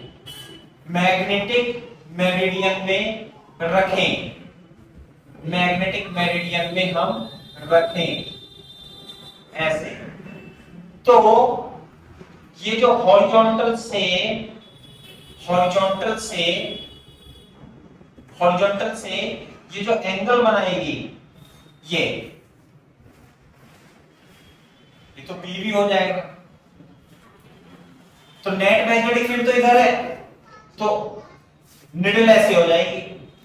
मैग्नेटिक मेरिडियन में रखें, मैग्नेटिक मेरिडियन में हम रखें ऐसे, तो ये जो हॉरिजॉन्टल से ये जो एंगल बनाएगी ये तो P भी हो जाएगा। तो नेट मैग्नेटिक फील्ड तो इधर है, तो निडल ऐसे हो जाएगी।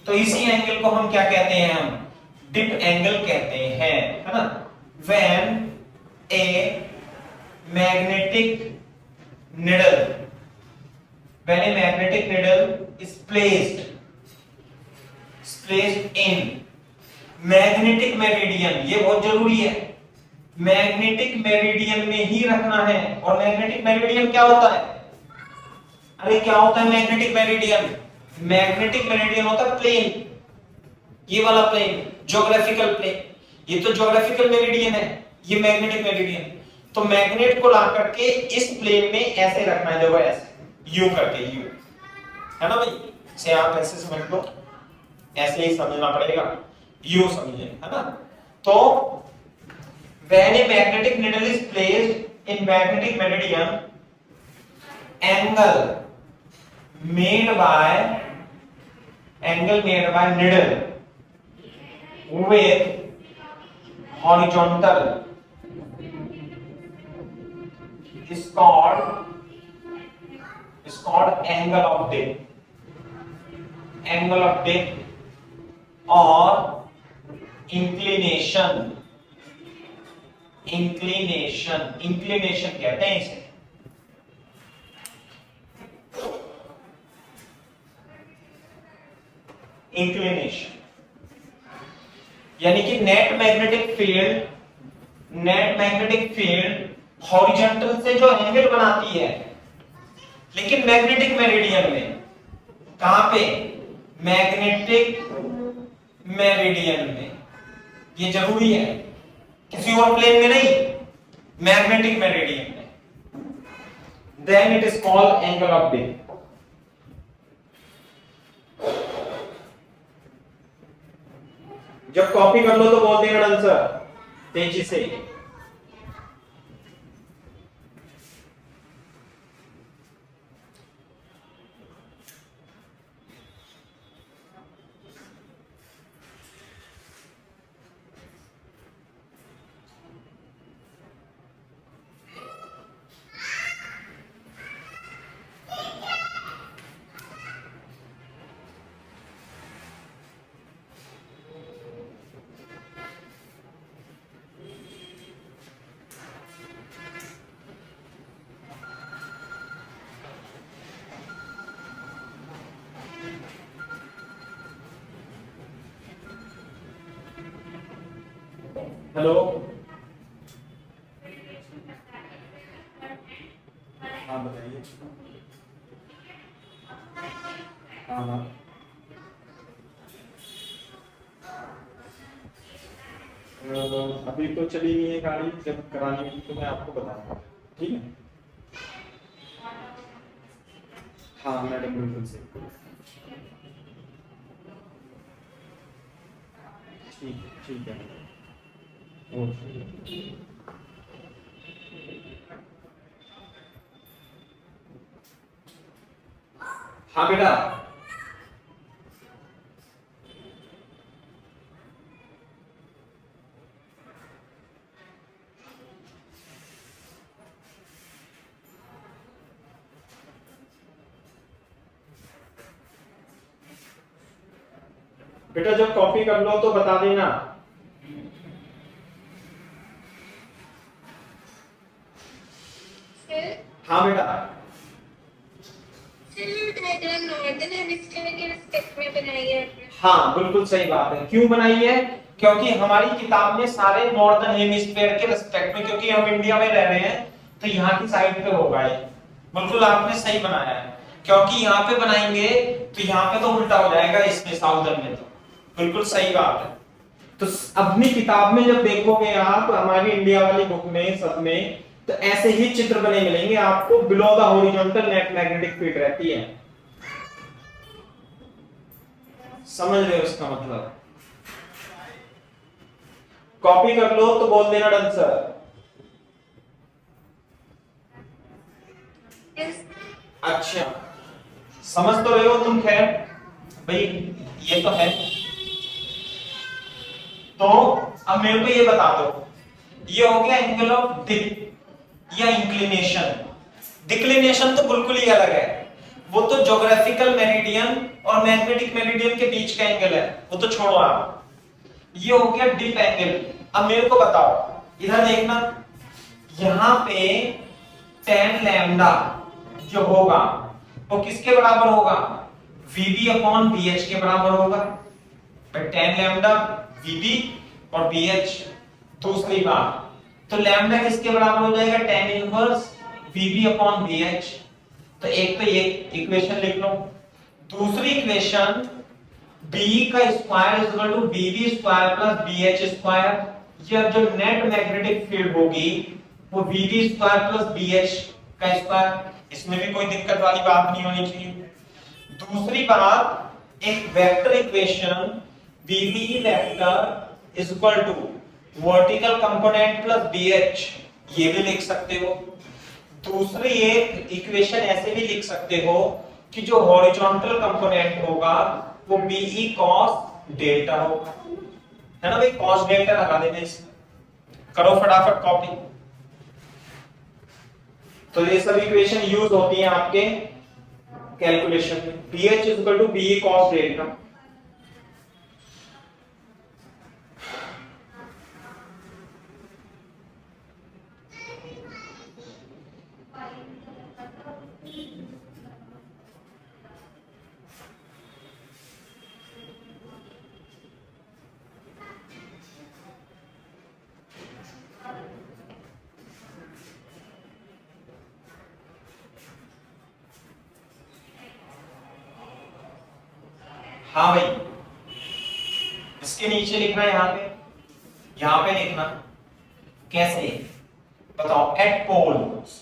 तो इसी एंगल को हम क्या कहते हैं? हम डिप एंगल कहते हैं, है ना। When a magnetic needle is placed in magnetic meridian, ये बहुत जरूरी है, मैग्नेटिक मेरिडियन में ही रखना है। और मैग्नेटिक मेरिडियन क्या होता है? अरे क्या होता है मैग्नेटिक मेरिडियन? मैग्नेटिक मेरिडियन होता है प्लेन, ये वाला प्लेन, ज्योग्राफिकल प्लेन। ये तो ज्योग्राफिकल मेरिडियन है, ये मैग्नेटिक मेरिडियन। तो मैग्नेट को ला करके इस प्लेन में ऐसे रखना है, देखो ऐसे यू करके, यू, है ना भाई। से आप ऐसे समझ लो, ऐसे ही समझना पड़ेगा, यू समझे, है ना। तो when a magnetic needle is placed in magnetic meridian, angle made by needle with horizontal is called angle of dip, or inclination कहते हैं इसे। इंक्लिनेशन यानी कि नेट मैग्नेटिक फील्ड हॉरिजॉन्टल से जो एंगल बनाती है, लेकिन मैग्नेटिक मेरिडियन में। कहां पे? मैग्नेटिक मेरिडियन में। ये जरूरी है, किसी और प्लेन में नहीं, मैग्नेटिक मेरिडियन में। Then it is called angle of dip. जब कॉपी कर लो तो बोल देना आंसर तेजी से। हेलो, हाँ बताइए। हाँ अभी तो चली नहीं है गाड़ी, जब करानी होगी तो मैं आपको बताऊंगा, ठीक है। हाँ मैडम बिल्कुल सही, ठीक है। हाँ बेटा, जब कॉपी कर लो तो बता देना। हाँ बेटा, हाँ बिल्कुल सही बात है। क्यों बनाई है? क्योंकि हमारी किताब में सारे नॉर्दर्न हेमिस्फीयर के रिस्पेक्ट में, क्योंकि हम इंडिया में रह रहे हैं तो यहाँ की साइड पे होगा ये। बिल्कुल आपने सही बनाया है। क्योंकि यहाँ पे बनाएंगे तो यहाँ पे तो उल्टा हो जाएगा, इसमें साउदर्न में। तो बिल्कुल सही बात है। तो अपनी किताब में जब देखोगे आप, हमारी इंडिया वाली बुक में सब में, तो ऐसे ही चित्र बने मिलेंगे आपको। Below the horizontal net magnetic field रहती है। समझ रहे हो इसका मतलब? कॉपी कर लो तो बोल देना डन सर। Yes. अच्छा, समझ तो रहे हो तुम? खैर भाई ये तो है। तो अब मेरे को ये बता दो, ये हो गया एंगल ऑफ डिप या इंक्लिनेशन। डिक्लिनेशन तो बिल्कुल ही अलग है, वो तो ज्योग्राफिकल मेरिडियन और मैग्नेटिक मेरिडियन के बीच का एंगल है, वो तो छोड़ो आप। ये हो गया डिप एंगल। अब मेरे को बताओ, इधर देखना, यहां पे tan लैम्डा जो होगा वो किसके बराबर होगा? VB अपॉन BH के बराबर होगा। tan लैम्डा VB और BH। दूसरी बात, तो लैम्डा किसके बराबर हो जाएगा? tan inverse VB upon BH। तो एक तो ये इक्वेशन लिख लो। दूसरी इक्वेशन B का square is equal to BB square plus BH square. यह जो नेट मैग्नेटिक फील्ड होगी वो VB स्क्वायर प्लस BH का स्क्वायर। इसमें भी कोई दिक्कत वाली बात नहीं होनी चाहिए। दूसरी बात, एक vector equation BB vector is equal to vertical component plus BH, ये भी लिख सकते हो। दूसरी एक इक्वेशन ऐसे भी लिख सकते हो कि जो हॉरिजॉन्टल कंपोनेंट होगा वो BE cos डेल्टा होगा, है ना भाई? cos डेल्टा लगा देना इसमें। करो फटाफट कॉपी। तो ये सब इक्वेशन यूज होती हैं आपके कैलकुलेशन में। BH is equal to BE cos delta. हाँ भाई, इसके नीचे लिखना है, यहां पे लिखना। कैसे बताओ? एट पोल्स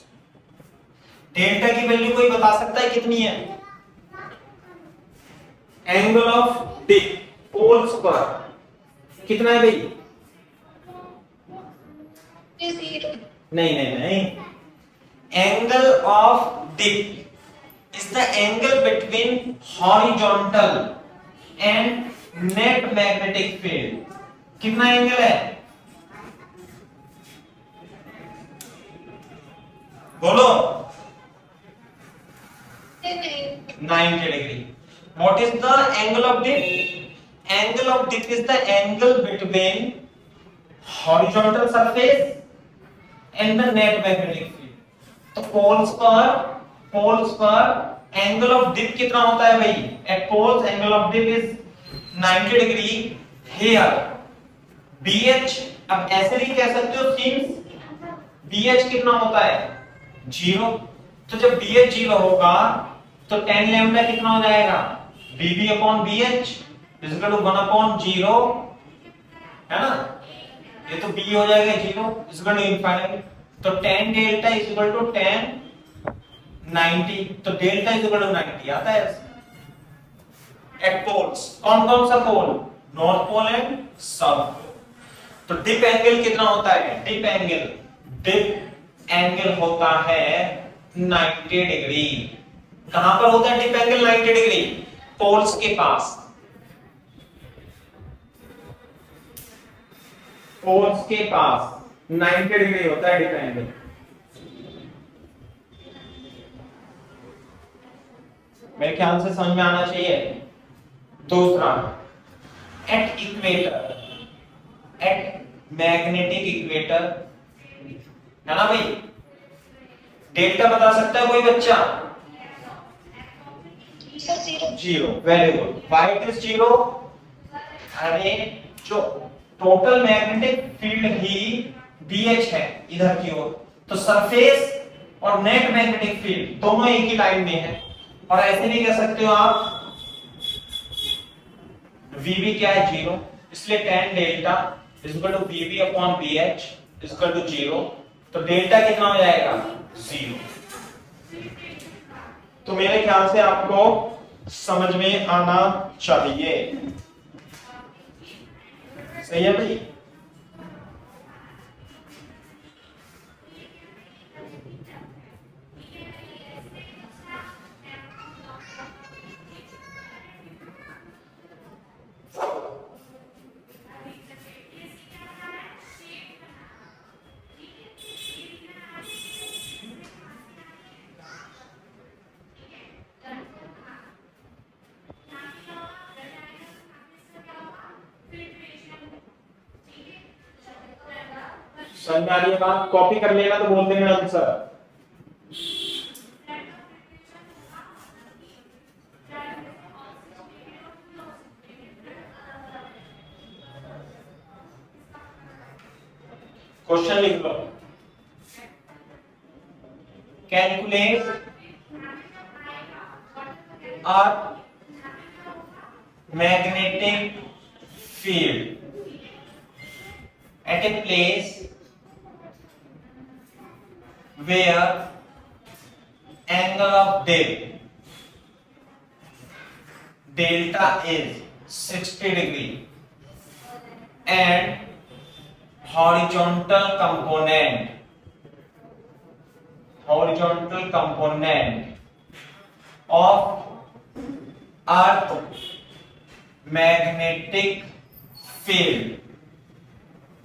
डेल्टा की वैल्यू कोई बता सकता है कितनी है? एंगल ऑफ डिप पोल्स पर कितना है भाई? Zero. नहीं नहीं नहीं, angle of dip is the angle between horizontal and net magnetic field। कितना एंगल है? बोलो। 90 degree. What is the angle of dip? Angle of dip is the angle between horizontal surface and the net magnetic field। तो poles पर angle of dip कितना होता है भाई? At poles angle of dip is 90 degree. Here BH, अब ऐसे भी कह सकते हो सिंस BH कितना होता है? 0। तो जब BH 0 होगा तो tan लैम्डा कितना हो जाएगा? BB upon BH is equal to 1 upon 0, है ना? ये तो B हो जाएगा 0 इज इक्वल टू इनफाइनाइट। तो tan delta is equal to tan 90। तो डेल्टा इज इक्वल टू 90 आता है। एट पोल्स, कौन कौन सा pole? North pole and south pole. तो डिप एंगल कितना होता है? डिप एंगल होता है 90 डिग्री। कहां पर होता है डिप एंगल 90 डिग्री? पोल्स के पास। पोल्स के पास 90 डिग्री होता है डिप एंगल। मेरे ख्याल से समझ में आना चाहिए। दूसरा, at equator, at magnetic equator, है ना भाई? डेल्टा बता सकता है कोई बच्चा? Sir, zero. 0। Very good. Why it is 0? अरे जो टोटल मैग्नेटिक फील्ड ही BH है इधर की ओर, तो सरफेस और नेट मैग्नेटिक फील्ड दोनों एक ही लाइन में है। और ऐसे नहीं कह सकते हो आप VB क्या है 0, इसलिए tan delta is equal to VB upon BH is equal to 0, तो डेल्टा कितना हो जाएगा 0। तो मेरे ख्याल से आपको समझ में आना चाहिए, सही है भाई। समझ में आ रही है बात? कॉपी कर लेना तो बोल देना आंसर। क्वेश्चन लिख लो। Calculate a magnetic field at a place where angle of delta is 60 degree and horizontal component of earth magnetic field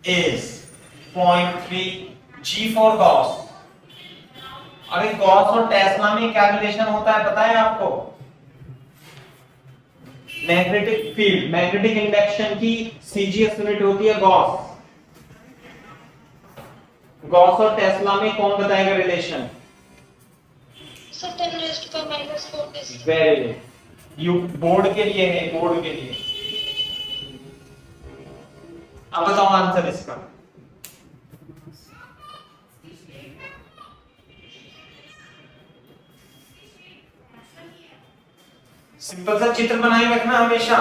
is 0.3 G for Gauss। अरे गॉस और टेस्ला में क्या रिलेशन होता है पता है आपको? मैग्नेटिक फील्ड, मैग्नेटिक इंडक्शन की सीजीएस यूनिट होती है गॉस। गॉस और टेस्ला में कौन बताएगा relation? So 10 raised to power minus 4 is very good, you board के लिए है, बोर्ड के लिए। अब बताओ आंसर इसका। सिंपल सा चित्र बनाए रखना हमेशा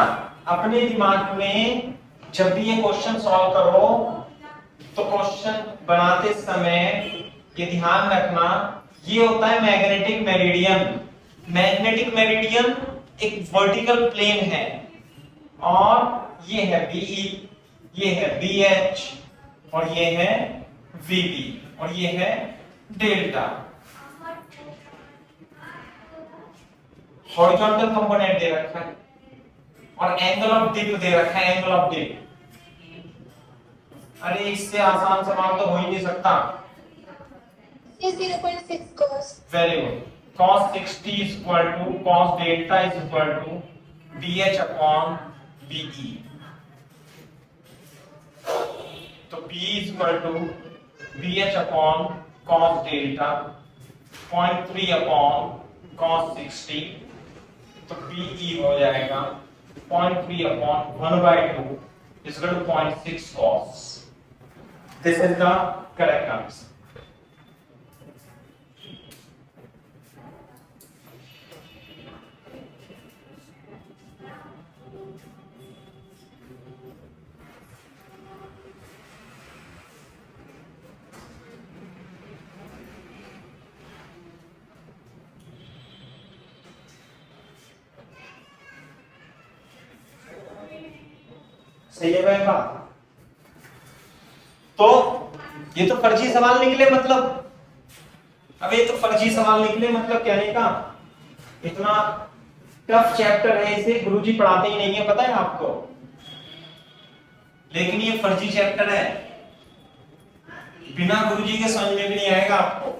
अपने दिमाग में। जब भी ये क्वेश्चन सॉल्व करो तो क्वेश्चन बनाते समय ये ध्यान रखना, ये होता है मैग्नेटिक मेरिडियन। मैग्नेटिक मेरिडियन एक वर्टिकल प्लेन है और ये है BE, ये है BH और ये है VB और ये है डेल्टा। हॉरिजॉन्टल कंपोनेंट दे रखा है और एंगल ऑफ डिप दे रखा है, एंगल ऑफ डिप। अरे इससे आसान सवाल तो हो ही नहीं सकता। 0.6 cos। Very good. cos 60 is equal to cos delta is equal to BH upon BE। तो B is equal to BH upon cos delta 0.3 upon cos 60, तो BE हो जाएगा 0.3 upon 1/2 is equal to 0.6 cos। This is the correct answer। सही है भाई बात? तो ये तो फर्जी सवाल निकले, मतलब अब ये तो फर्जी सवाल निकले मतलब कहने का इतना टफ चैप्टर है, इसे गुरुजी पढ़ाते ही नहीं है, पता है आपको। लेकिन ये फर्जी चैप्टर है, बिना गुरुजी के समझ में भी नहीं आएगा आपको,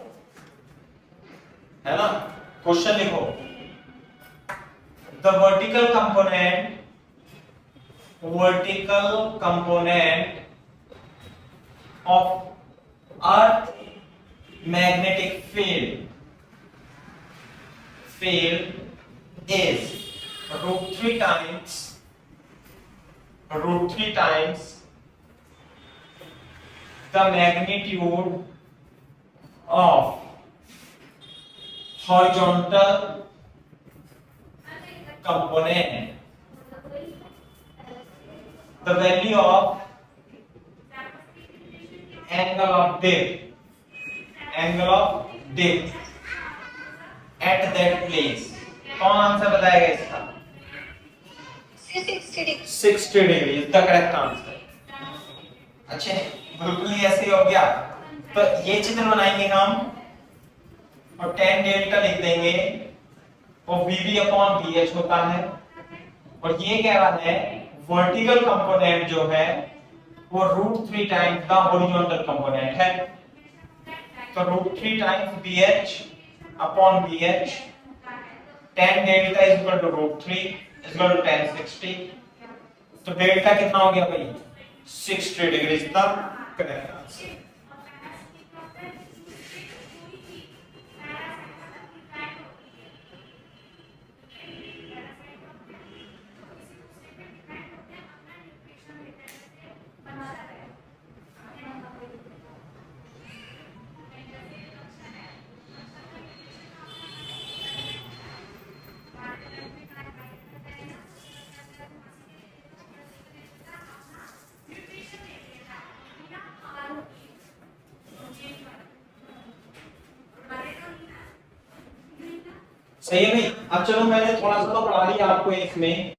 है ना। क्वेश्चन लिखो। The vertical component of earth magnetic field is √3 times the magnitude of horizontal component. The value of angle of dip at that place. कौन आंसर बताएगा इसका? 60 degree. 60 degree is the correct answer. अच्छे, बिल्कुल ही ऐसे हो गया. तो ये चित्र बनाएंगे हम और tan डेल्टा लिख देंगे और VB अपॉन BH होता है. और ये कह रहा है वर्टिकल कंपोनेंट जो है वो √3 टाइम्स द हॉरिजॉन्टल कंपोनेंट है. तो √3 times BH upon BH, tan delta is equal to √3 is equal to tan 60. तो डेल्टा कितना हो गया भाई? 60 degree is the correct answer. सही है भाई. अब चलो मैंने थोड़ा सा तो पढ़ा दिया आपको इसमें.